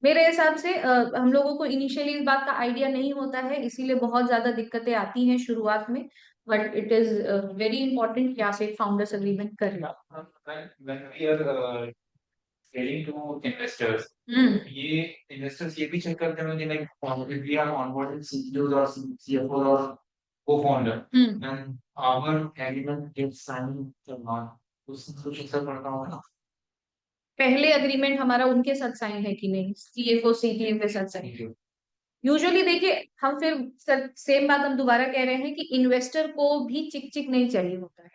मेरे हिसाब से हम लोगों को इनिशियली इस बात का आइडिया नहीं होता है, इसीलिए बहुत ज्यादा दिक्कतें आती हैं शुरुआत में, but it is very important कि आप एक फाउंडर्स एग्रीमेंट कर लें। when we are selling to investors, ये investors ये भी check करते हैं कि like if we have onboarded CEOs or CFOs or co-founder, then our agreement gets signed or not, उसमें कुछ असर पड़ता होगा ना? पहले अग्रीमेंट हमारा उनके साथ साइन है कि नहीं, सीएफओ सीटीएम के साथ साइन। यूजुअली देखिए, हम फिर सेम बात हम दोबारा कह रहे हैं कि इन्वेस्टर को भी चिक चिक नहीं चाहिए होता है।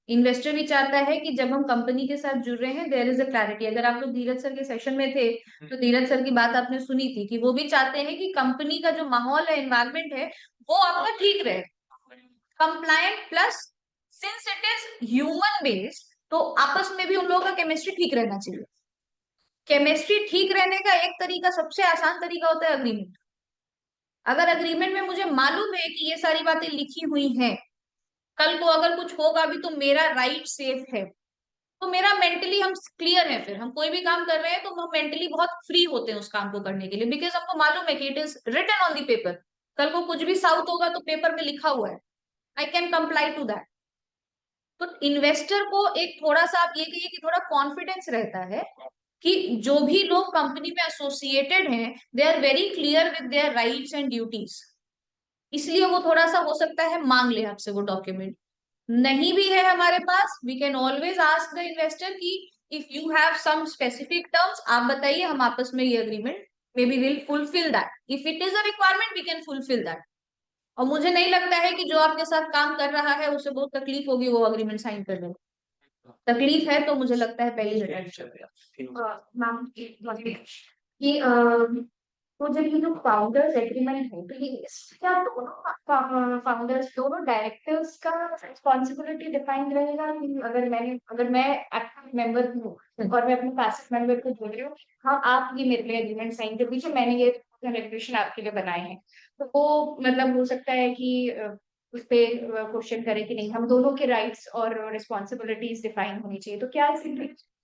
इन्वेस्टर भी चाहता है कि जब हम कंपनी के साथ जुड़ रहे हैं देयर इज अ क्लैरिटी। अगर आप लोग धीरज सर के सेशन में थे तो धीरज सर की बात आपने सुनी थी कि वो भी चाहते हैं कि कंपनी का जो माहौल है, एनवायरमेंट है, वो आपका ठीक रहे, compliant, plus since it is human based तो आपस में भी उन लोगों का केमिस्ट्री ठीक रहना चाहिए। केमिस्ट्री ठीक रहने का एक तरीका, सबसे आसान तरीका होता है अग्रीमेंट। अगर अग्रीमेंट में मुझे मालूम है कि ये सारी बातें लिखी हुई हैं, कल को अगर कुछ होगा भी तो मेरा राइट सेफ है, तो मेरा मेंटली हम क्लियर है, फिर हम कोई भी काम कर रहे हैं तो हम मेंटली बहुत फ्री होते हैं उस काम को करने के लिए, बिकॉज हमको मालूम है कि it is written on the paper. कल को कुछ भी साउथ होगा तो पेपर में लिखा हुआ है, I can comply to that. तो इन्वेस्टर को एक थोड़ा सा आप ये कहिए कि थोड़ा कॉन्फिडेंस रहता है कि जो भी लोग कंपनी में एसोसिएटेड हैं they are very clear with their rights and duties, इसलिए वो थोड़ा सा हो सकता है मांग ले आपसे वो डॉक्यूमेंट। नहीं भी है हमारे पास, we can always ask the investor कि if you have some specific terms आप बताइए, हम आपस में ये agreement may be will fulfil that, if it is a requirement we can fulfil that. और मुझे नहीं लगता है कि जो आपके साथ काम कर रहा है उसे बहुत तकलीफ होगी वो अग्रीमेंट साइन करने में। तकलीफ है तो मुझे लगता है पहले मैम कि तो जब ये जो फाउंडर्स एग्रीमेंट है तो ये क्या दोनों फाउंडर्स, दोनों डायरेक्टर्स का रिस्पॉन्सिबिलिटी डिफाइंड रहेगा कि अगर मैं एक्टिव मेंबर हूँ और मैं अपने पैसिव मेंबर को बोल रही हूँ हाँ आप ये मेरे लिए एग्रीमेंट साइन कर दीजिए, मैंने ये रेगुलेशन आपके लिए बनाए हैं, तो वो मतलब हो सकता है कि उस पे क्वेश्चन करे कि नहीं हम दोनों के राइट्स और रिस्पॉन्सिबिलिटीज डिफाइन होनी चाहिए, तो क्या इस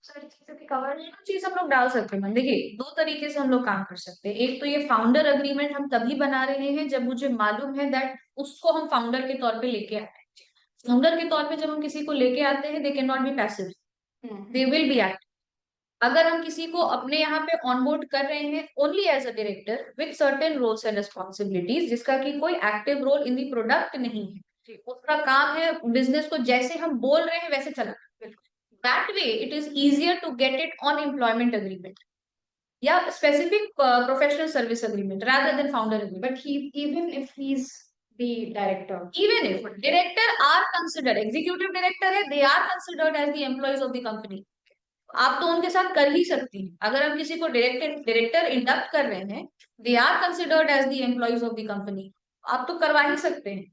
सारी चीजों की कवर चीज हम लोग डाल सकते हैं। देखिए, दो तरीके से हम लोग काम कर सकते हैं। एक तो ये फाउंडर अग्रीमेंट हम तभी बना रहे हैं जब मुझे मालूम है दैट उसको हम फाउंडर के तौर पे लेके आए हैं। फाउंडर के तौर पे जब हम किसी को लेके आते हैं they can not B passive, they will be active. अगर हम किसी को अपने यहाँ पे ऑनबोर्ड कर रहे हैं only as a director with certain roles and responsibilities, जिसका कि कोई active role in the product नहीं है, उसका काम है बिजनेस को जैसे हम बोल रहे हैं वैसे चलाना, that way it is easier to get it on employment agreement या specific professional service agreement rather than founder agreement. but even if he's the director, even if director are considered, executive director है, they are considered as the employees of the company, आप तो उनके साथ कर ही सकती हैं। अगर हम किसी को डायरेक्टर इंडक्ट कर रहे हैं, they are considered as the employees of the company, आप तो करवा ही सकते हैं।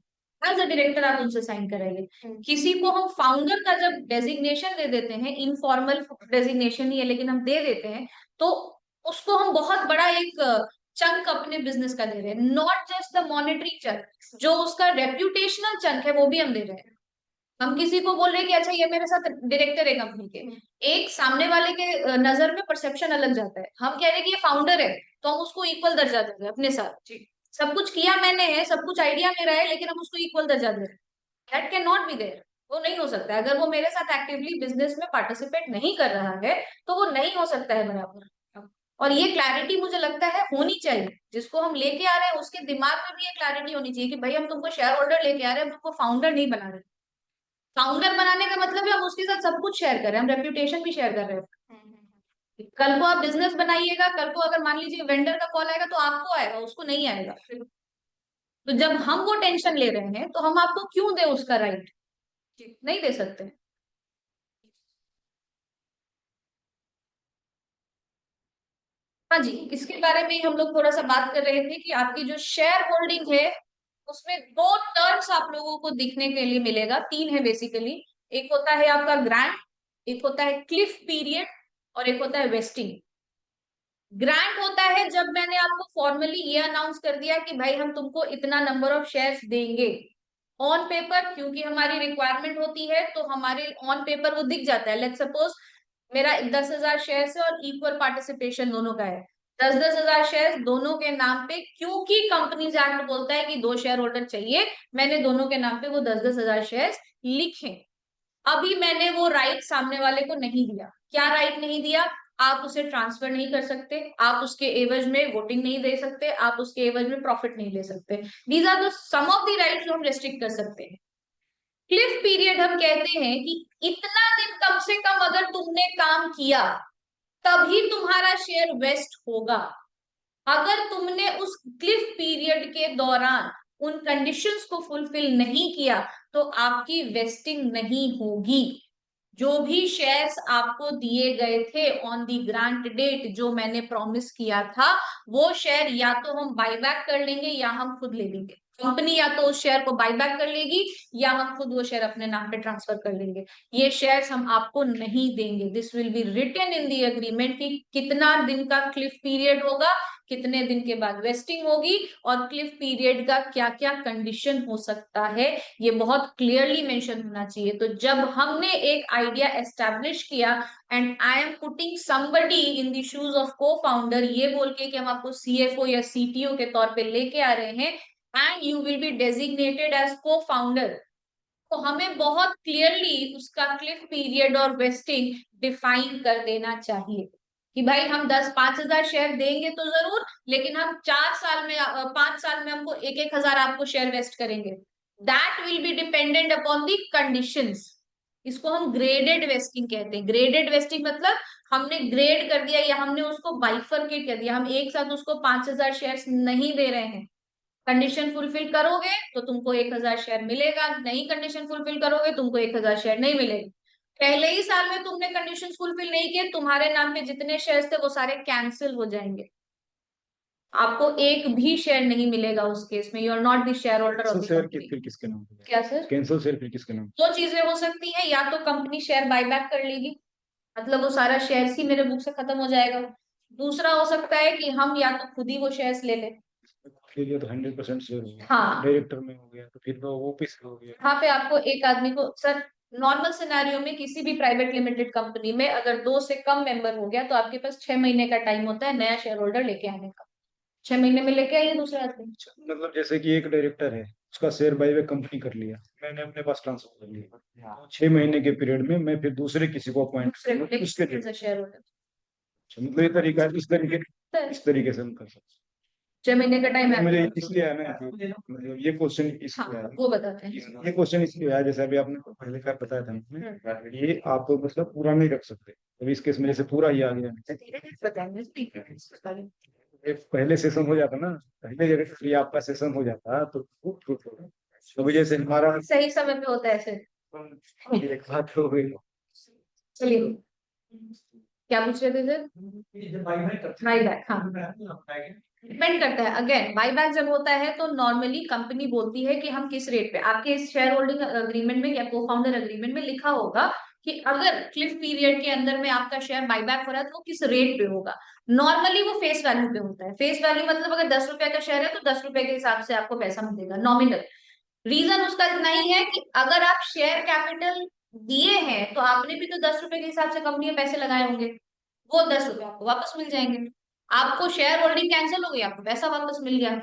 एज अ डायरेक्टर आप उनसे साइन कराइए। किसी को हम फाउंडर का जब डेजिग्नेशन दे देते हैं, इनफॉर्मल डेजिग्नेशन ही है लेकिन हम दे देते हैं, तो उसको हम बहुत बड़ा एक चंक अपने बिजनेस का दे रहे हैं, not just the monetary chunk, जो उसका रेप्यूटेशनल चंक है वो भी हम दे रहे हैं। हम किसी को बोल रहे हैं कि अच्छा ये मेरे साथ डायरेक्टर है कंपनी के, एक सामने वाले के नजर में परसेप्शन अलग जाता है। हम कह रहे हैं कि ये फाउंडर है तो हम उसको इक्वल दर्जा दे रहे हैं अपने साथ। जी, सब कुछ किया मैंने है, सब कुछ आइडिया मेरा है, लेकिन हम उसको इक्वल दर्जा दे रहे हैं। That can not be there, वो नहीं हो सकता है। अगर वो मेरे साथ एक्टिवली बिजनेस में पार्टिसिपेट नहीं कर रहा है तो वो नहीं हो सकता है बराबर। और ये क्लैरिटी मुझे लगता है होनी चाहिए, जिसको हम लेके आ रहे हैं उसके दिमाग में भी ये क्लैरिटी होनी चाहिए कि भाई हम तुमको शेयर होल्डर लेके आ रहे हैं, हम तुमको फाउंडर नहीं बना रहे। फाउंडर बनाने का मतलब है हम उसके साथ सब कुछ शेयर कर रहे हैं, हम रेप्यूटेशन भी शेयर कर रहे हैं। कल को आप बिजनेस बनाइएगा, कल को अगर मान लीजिए वेंडर का कॉल आएगा तो आपको आएगा, उसको नहीं आएगा। तो जब हम वो टेंशन ले रहे हैं तो हम आपको क्यों दे उसका राइट? नहीं दे सकते। हाँ जी, इसके बारे में ही हम लोग थोड़ा सा बात कर रहे थे कि आपकी जो शेयर होल्डिंग है उसमें दो टर्म्स आप लोगों को दिखने के लिए मिलेगा, तीन है बेसिकली। एक होता है आपका ग्रांट, एक होता है क्लिफ पीरियड, और एक होता है वेस्टिंग। ग्रांट होता है जब मैंने आपको फॉर्मली ये अनाउंस कर दिया कि भाई हम तुमको इतना नंबर ऑफ शेयर्स देंगे ऑन पेपर, क्योंकि हमारी रिक्वायरमेंट होती है तो हमारे ऑन पेपर वो दिख जाता है। लेट्स सपोज मेरा 10,000 शेयर्स है और इक्वल पार्टिसिपेशन दोनों का है, 10,000 शेयर्स दोनों के नाम पे, क्योंकि कंपनीज एक्ट बोलता है कि 2 शेयर होल्डर चाहिए, मैंने दोनों के नाम पे वो 10,000 शेयर्स लिखे। अभी मैंने वो राइट सामने वाले को नहीं दिया। क्या राइट नहीं दिया? आप उसे ट्रांसफर नहीं कर सकते, आप उसके एवज में वोटिंग नहीं दे सकते, आप उसके एवज में प्रॉफिट नहीं ले सकते। These are the some of the rights जो हम रेस्ट्रिक्ट कर सकते हैं। क्लिफ पीरियड हम कहते हैं कि इतना दिन कम से कम अगर तुमने काम किया तभी तुम्हारा शेयर वेस्ट होगा। अगर तुमने उस क्लिफ पीरियड के दौरान उन कंडीशंस को फुलफिल नहीं किया तो आपकी वेस्टिंग नहीं होगी। जो भी शेयर्स आपको दिए गए थे ऑन दी ग्रांट डेट, जो मैंने प्रॉमिस किया था, वो शेयर या तो हम बायबैक कर लेंगे या हम खुद ले लेंगे। कंपनी या तो उस शेयर को बायबैक कर लेगी या हम खुद वो शेयर अपने नाम पे ट्रांसफर कर लेंगे। ये शेयर्स हम आपको नहीं देंगे। This will be written in the agreement कि कितना दिन का क्लिफ पीरियड होगा, कितने दिन के बाद वेस्टिंग होगी, और क्लिफ पीरियड का क्या क्या कंडीशन हो सकता है, ये बहुत क्लियरली मेंशन होना चाहिए। तो जब हमने एक आइडिया एस्टैब्लिश किया and I am putting somebody in the shoes of को फाउंडर, ये बोल के कि हम आपको सीएफओ या सीटीओ के तौर पे लेके आ रहे हैं and you will be designated as co founder, तो हमें बहुत क्लियरली उसका क्लिफ पीरियड और वेस्टिंग डिफाइन कर देना चाहिए कि भाई हम 5,000 शेयर देंगे तो जरूर, लेकिन हम 4 साल में 5 साल में हमको 1,000 आपको शेयर वेस्ट करेंगे। That will be dependent upon the conditions. इसको हम ग्रेडेड वेस्टिंग कहते हैं। ग्रेडेड वेस्टिंग मतलब हमने ग्रेड कर दिया या हमने उसको बाइफरकेट कर दिया, हम एक साथ उसको 5,000 शेयर नहीं दे रहे हैं। कंडीशन फुलफिल करोगे तो तुमको 1,000 शेयर मिलेगा, नहीं कंडीशन फुलफिल करोगे तुमको 1,000 शेयर नहीं मिलेगा। पहले ही साल में तुमने कंडीशन फुलफिल नहीं किए, तुम्हारे नाम पे जितने शेयर्स थे वो सारे कैंसिल हो जाएंगे, आपको एक भी शेयर नहीं मिलेगा उस केस में। You are not the shareholder of the share company. फिर किसके नाम पे? क्या सर? कैंसिल शेयर फिर किसके नाम? दो चीजें हो सकती हैं, या तो कंपनी शेयर बायबैक कर लेगी, मतलब वो सारा शेयर्स ही मेरे बुक से खत्म हो जाएगा। दूसरा हो सकता है कि हम या तो खुद ही वो शेयर्स ले लें। फिर ये तो 100% शेयर हो गया, हाँ, डायरेक्टर में हो गया तो फिर तो वो ऑफिस हो गया। यहाँ पे आपको एक आदमी को सर, नॉर्मल सिनेरियो में किसी भी प्राइवेट लिमिटेड कंपनी में अगर 2 से कम मेंबर हो गया तो आपके पास 6 महीने का टाइम होता है नया शेयर होल्डर लेके आने का। 6 महीने में लेके आइए दूसरा आदमी। मतलब जैसे कि एक डायरेक्टर है, उसका शेयर बायबैक कंपनी कर लिया, मैंने अपने पास ट्रांसफर कर लिया, तो 6 महीने के पीरियड में मैं फिर दूसरे किसी को अपॉइंट उसके शेयर होल्डर मतलब ये तरीका इस तरीके से हम कर सकते 6 महीने का टाइम हैं। है। मुझे इसलिए है ना कि मतलब ये क्वेश्चन इसलिए हाँ, है, वो बताते हैं। ये क्वेश्चन इसलिए है जैसे अभी आपने पहले का बताया था हमने, ये आप मतलब पूरा नहीं रख सकते, अभी इस केस में जैसे पूरा ही आ गया। ये पहले सेशन हो जाता ना, पहले अगर फ्री आपका सेशन हो जाता तो खूब छूट होगा। अभी जैसे हमारा सही समय पे होता है ऐसे। एक बात हो गई। चलिए, क्या पूछ रहे थे सर? बाईबैक, हाँ। डिपेंड करता है। अगेन बाईबैक जब होता है तो नॉर्मली कंपनी बोलती है कि हम किस रेट पे, आपके इस शेयर होल्डिंग अग्रीमेंट में या को फाउंडर अग्रीमेंट में लिखा होगा कि अगर क्लिफ पीरियड के अंदर में आपका शेयर बाईबैक हो रहा है तो वो किस रेट पे होगा। नॉर्मली वो फेस वैल्यू पे होता है। फेस वैल्यू मतलब अगर 10 रुपए का शेयर है तो 10 रुपए के हिसाब से आपको पैसा मिलेगा, नॉमिनल। रीजन उसका इतना ही है कि अगर आप शेयर कैपिटल दिए हैं तो आपने भी तो 10 रुपए के हिसाब से कंपनी में पैसे लगाए होंगे, वो 10 रुपए आपको वापस मिल जाएंगे। आपको शेयर होल्डिंग कैंसिल हो गई, आपको पैसा वापस मिल गया।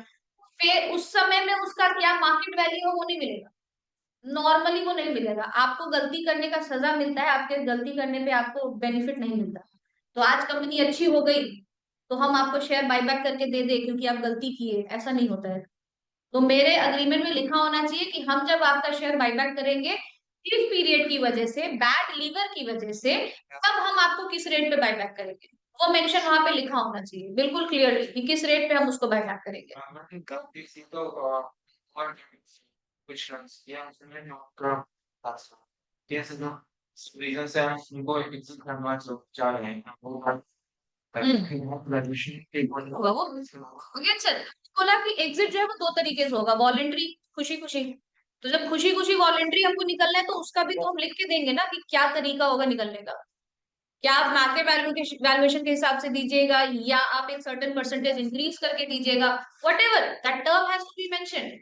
फिर उस समय में उसका क्या मार्केट वैल्यू है वो नहीं मिलेगा, नॉर्मली वो नहीं मिलेगा। आपको गलती करने का सजा मिलता है, आपके गलती करने पे आपको बेनिफिट नहीं मिलता। तो आज कंपनी अच्छी हो गई तो हम आपको शेयर बायबैक करके दे दे क्योंकि आप गलती किए, ऐसा नहीं होता है। तो मेरे अग्रीमेंट में लिखा होना चाहिए कि हम जब आपका शेयर बायबैक करेंगे इस पीरियड की वजह से, बैड लीवर की वजह से, तब हम आपको किस रेट पे बायबैक करेंगे, वो मेंशन वहां पे लिखा होना चाहिए बिल्कुल क्लियरली कि किस रेट पे हम उसको बायबैक करेंगे। कुछ या उसमें आपका कैसे ना रीजन से हम उनको एग्जिट करना चाह रहे हैं वो होगा वो ओके सर। बोला कि एग्जिट जो है वो 2 तरीके से होगा, वॉलेंट्री, खुशी खुशी। तो जब खुशी खुशी वॉलेंट्री हमको निकलना है तो उसका भी तो हम लिख के देंगे ना कि क्या तरीका होगा निकलने का। क्या आप मार्केट वैल्यू के वैल्यूएशन के हिसाब से दीजिएगा या आप एक सर्टेन परसेंटेज इंक्रीज करके दीजिएगा, whatever that term has to be mentioned.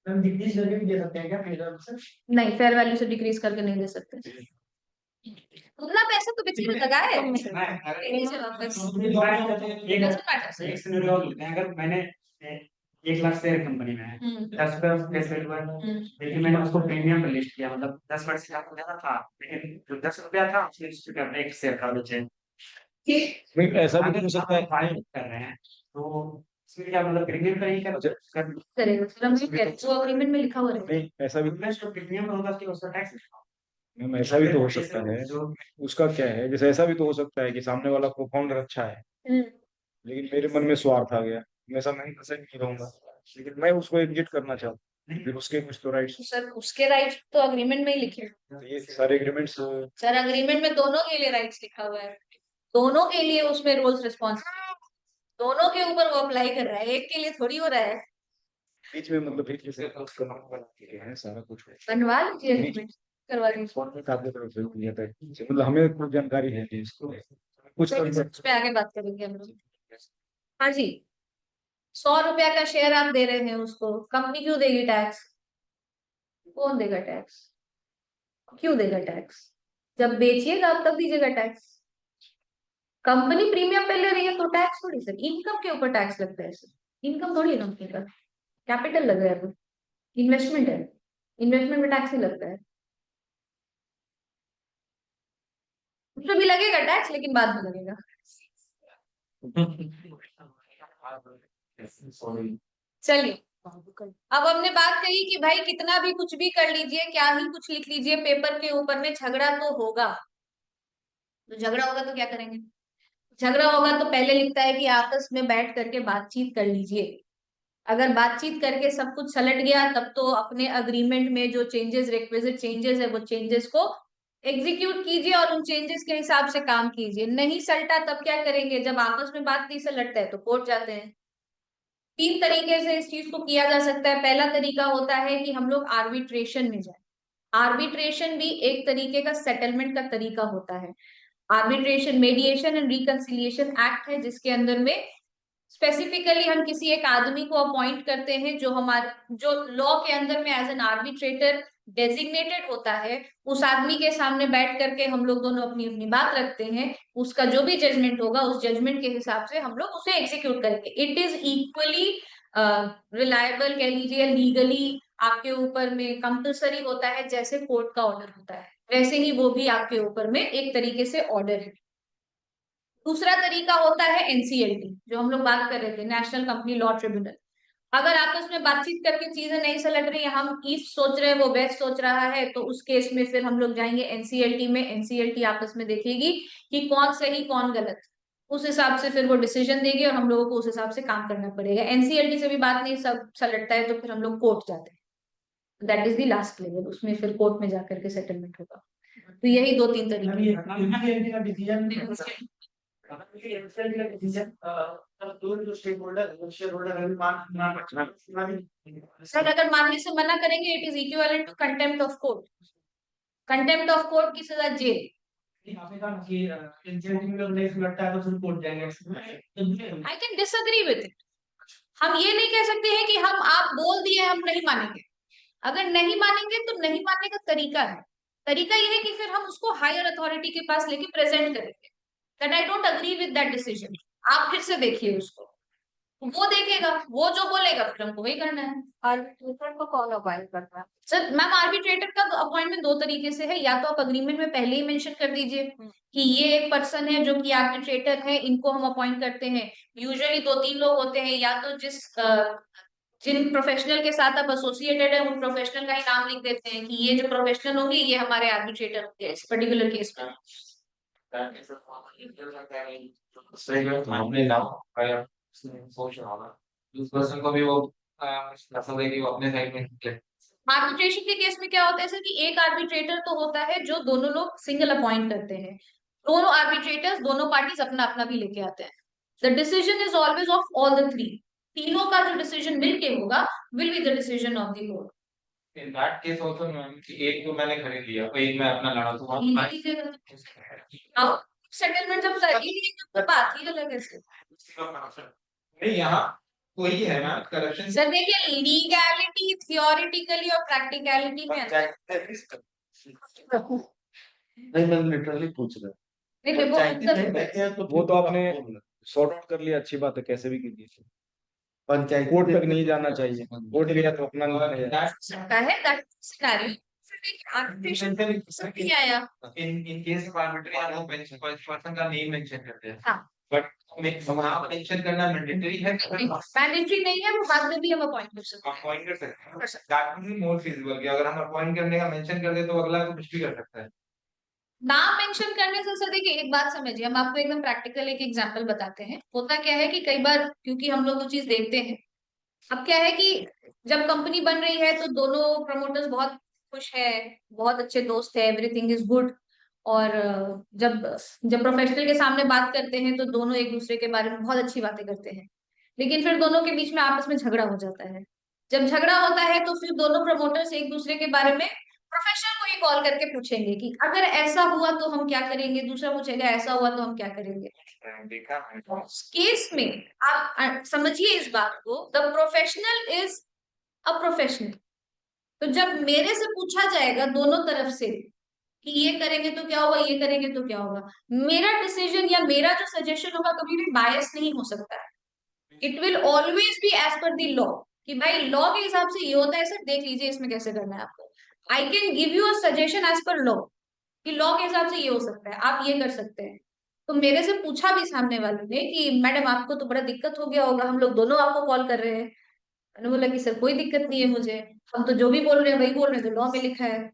हम डिक्रीज करके भी दे सकते हैं क्या फेयर से? नहीं, फेयर वैल्यू से डिक्रीज करके नहीं दे सकते। उतना पैसा तो बिच में लगा है नीचे वापस। एक सिनेरियो और लेते हैं, अगर मैंने 1 लाख शेयर कंपनी में है, 10 रुपए फेस वैल्यू है, लेकिन मैंने उसको प्रीमियम पे लिस्ट किया, मतलब 10% ज्यादा ज्यादा था, लेकिन जो 10 रुपया था उसने 20 रुपया अपने एक शेयर का बेचे। नहीं, ऐसा भी हो सकता है। फाइल कर रहे हैं तो इसमें क्या मतलब प्रीमियम का ही करेगा फिर हम वो अग्रीमेंट में लिखा हुआ रहेगा। नहीं, ऐसा भी प्रीमियम होगा कि उसका टैक्स मैम, ऐसा भी तो हो सकता है। उसका क्या है, जैसे ऐसा भी तो हो सकता है कि सामने वाला को फाउंडर अच्छा है लेकिन मेरे मन में स्वार्थ आ गया, मैं ऐसा नहीं पसंद नहीं रहूंगा, लेकिन मैं उसको एग्जिट करना चाहता हूँ, फिर उसके कुछ तो राइट्स। सर उसके राइट्स तो अग्रीमेंट में ही लिखे हैं। तो ये सारे एग्रीमेंट्स सर अग्रीमेंट में दोनों के लिए राइट्स लिखा हुआ है, दोनों के लिए उसमें रोल्स रिस्पॉन्स, दोनों के ऊपर वो अप्लाई कर रहा है, एक के लिए थोड़ी हो रहा है। बीच में मतलब फिर जैसे बना के हैं सारा कुछ बनवा लीजिए agreement, करवा लीजिए। फोन में आपकी तरफ से हो जाता है, मतलब हमें कुछ जानकारी है कि इसको कुछ इस पे आगे बात करेंगे हम लोग। हाँ जी, 100 रुपया का शेयर आप दे रहे हैं उसको, कंपनी क्यों देगी टैक्स? कौन देगा टैक्स? क्यों देगा टैक्स? जब बेचिएगा आप तब दीजिएगा टैक्स। कंपनी प्रीमियम पे ले रही है तो टैक्स थोड़ी सर, इनकम के ऊपर टैक्स लगता है सर, इनकम थोड़ी है कंपनी का, कैपिटल लग रहा है, इन्वेस्टमेंट है, इन्वेस्टमेंट में टैक्स ही लगता है। उसमें भी लगेगा टैक्स लेकिन बाद में लगेगा। चलिए, अब हमने बात कही कि भाई कितना भी कुछ भी कर लीजिए, क्या ही कुछ लिख लीजिए पेपर के ऊपर में, झगड़ा तो होगा। तो झगड़ा होगा तो क्या करेंगे? झगड़ा होगा तो पहले लिखता है कि आपस में बैठ करके बातचीत कर लीजिए। अगर बातचीत करके सब कुछ सलट गया तब तो अपने अग्रीमेंट में जो चेंजेस, रिक्विजिट चेंजेस है वो चेंजेस को एग्जीक्यूट कीजिए और उन चेंजेस के हिसाब से काम कीजिए। नहीं सलटा तब क्या करेंगे? जब आपस में बात नहीं सलटता है तो कोर्ट जाते हैं। 3 तरीके से इस चीज को किया जा सकता है। पहला तरीका होता है कि हम लोग आर्बिट्रेशन में जाए। आर्बिट्रेशन भी एक तरीके का सेटलमेंट का तरीका होता है। आर्बिट्रेशन मेडिएशन एंड रिकंसिलिएशन एक्ट है जिसके अंदर में स्पेसिफिकली हम किसी एक आदमी को अपॉइंट करते हैं जो हमारे जो लॉ के अंदर में एज एन आर्बिट्रेटर डेजिग्नेटेड होता है। उस आदमी के सामने बैठ करके हम लोग दोनों अपनी अपनी बात रखते हैं, उसका जो भी जजमेंट होगा उस जजमेंट के हिसाब से हम लोग उसे एग्जीक्यूट करेंगे। इट इज इक्वली रिलायबल कह लीजिए, लीगली आपके ऊपर में कंपल्सरी होता है जैसे कोर्ट का ऑर्डर होता है, वैसे ही वो भी आपके ऊपर में एक तरीके से ऑर्डर है। दूसरा तरीका होता है एनसीएलटी, जो हम लोग बात कर रहे थे, नेशनल कंपनी लॉ ट्रिब्यूनल। अगर आपस में बातचीत करके चीजें नहीं सलट रही, हम ईस्ट सोच रहे हैं वो वेस्ट सोच रहा है, तो उस केस में फिर हम लोग जाएंगे एनसीएलटी में। एनसीएलटी आपस में देखेगी कि कौन सही कौन गलत, उस हिसाब से फिर वो डिसीजन देगी और हम लोगों को उस हिसाब से काम करना पड़ेगा। एनसीएलटी से भी बात नहीं सब सलटता है तो फिर हम लोग कोर्ट जाते हैं। That is the last level, उसमें फिर कोर्ट में जाकर के सेटलमेंट होगा। तो यही 2-3 तरीके। सर अगर मानने से मना करेंगे it is equivalent to contempt of court. Contempt of court की सजा जेल। I can disagree with it. हम ये नहीं कह सकते हैं कि हम आप बोल दिए हम नहीं मानेंगे। अगर नहीं मानेंगे तो नहीं मानने का तरीका है। तरीका ये है कि फिर हम उसको हायर अथॉरिटी के पास लेके प्रेजेंट करेंगे that I don't agree with that decision. आप फिर से देखिए उसको, वो देखेगा, वो जो बोलेगा फिर हमको वही करना है। आर्बिट्रेटर को कौन अपॉइंट करता है? सर मैम आर्बिट्रेटर का अपॉइंटमेंट दो तरीके से है, या तो आप अग्रीमेंट में पहले ही मेंशन कर दीजिए कि ये एक पर्सन है जो कि आर्बिट्रेटर है, इनको हम अपॉइंट करते हैं। यूजुअली 2-3 लोग होते हैं, या तो जिन प्रोफेशनल के साथ आप एसोसिएटेड है उन प्रोफेशनल का ही नाम लिख देते हैं कि ये जो प्रोफेशनल होंगे ये हमारे आर्बिट्रेटर होंगे इस पर्टिकुलर केस में। आपने नाम सोच रहा होगा उस पर्सन को भी वो पसंद है कि वो अपने साइड में निकले। आर्बिट्रेशन के केस में क्या होता है सर कि एक आर्बिट्रेटर तो होता है जो दोनों लोग सिंगल अपॉइंट करते हैं। दोनों आर्बिट्रेटर्स दोनों पार्टीज अपना अपना भी लेके आते हैं। The decision is always of all the three. तीनों का जो डिसीजन मिलके होगा will be the decision of the court. In that case also ma'am कि एक तो मैंने खरीद लिया और एक मैं अपना लड़ा तो आप सेटलमेंट जब कर ही नहीं तो बात ही अलग है सर। नहीं यहाँ वही है ना करप्शन सर देखिए लीगैलिटी थियोरिटिकली और प्रैक्टिकलिटी में अंतर है। नहीं मैं लिटरली पूछ रहा नहीं देखो अंतर है। वो तो आपने सॉर्ट आउट कर लिया, अच्छी बात है, कैसे भी कीजिए। पंचायत कोर्ट तक नहीं जाना चाहिए, कोर्ट गया तो अपना निर्णय है। सकता है दैट सिनेरियो आर्बिट्रेशन नहीं आया। इन केस ऑफ आर्बिट्री हम लोग पर्सन का नेम मेंशन करते हैं हाँ बट वहाँ मेंशन करना मैंडेटरी है। मैंडेटरी नहीं है, वो बाद में भी हम अपॉइंट कर सकते हैं। अपॉइंट कर सकते हैं that will be more feasible कि अगर हम अपॉइंट करने का मेंशन कर दे तो अगला तो कुछ भी कर सकता है। नाम मेंशन करने से सर देखिए एक बात समझिए, हम आपको एकदम प्रैक्टिकल एक एग्जांपल बताते हैं। होता क्या है कि कई बार क्योंकि हम लोग वो चीज देखते हैं, अब क्या है कि जब कंपनी बन रही है तो दोनों प्रमोटर्स बहुत खुश है, बहुत अच्छे दोस्त है, एवरीथिंग इज गुड। और जब जब प्रोफेशनल के सामने बात करते हैं तो दोनों एक दूसरे के बारे में बहुत अच्छी बातें करते हैं। लेकिन फिर दोनों के बीच में आपस में झगड़ा हो जाता है। जब झगड़ा होता है तो फिर दोनों प्रमोटर्स एक दूसरे के बारे में प्रोफेशनल को ही कॉल करके पूछेंगे कि अगर ऐसा हुआ तो हम क्या करेंगे, दूसरा पूछेगा ऐसा हुआ तो हम क्या करेंगे। देखा केस में आप समझिए इस बात को, the professional is a professional. तो जब मेरे से पूछा जाएगा दोनों तरफ से कि ये करेंगे तो क्या होगा, ये करेंगे तो क्या होगा, मेरा डिसीजन या मेरा जो सजेशन होगा कभी भी बायस नहीं हो सकता है। It will always be as per the law कि भाई लॉ के हिसाब से ये होता है, सर देख लीजिए इसमें कैसे करना है आपको। I can give you a suggestion as per law कि लॉ के हिसाब से ये हो सकता है, आप ये कर सकते हैं। तो मेरे से पूछा भी सामने वाले ने कि मैडम आपको तो बड़ा दिक्कत हो गया होगा, हम लोग दोनों आपको कॉल कर रहे हैं। मैंने बोला कि सर कोई दिक्कत नहीं है मुझे, हम तो जो भी बोल रहे हैं वही बोल रहे हैं, तो लॉ में लिखा है।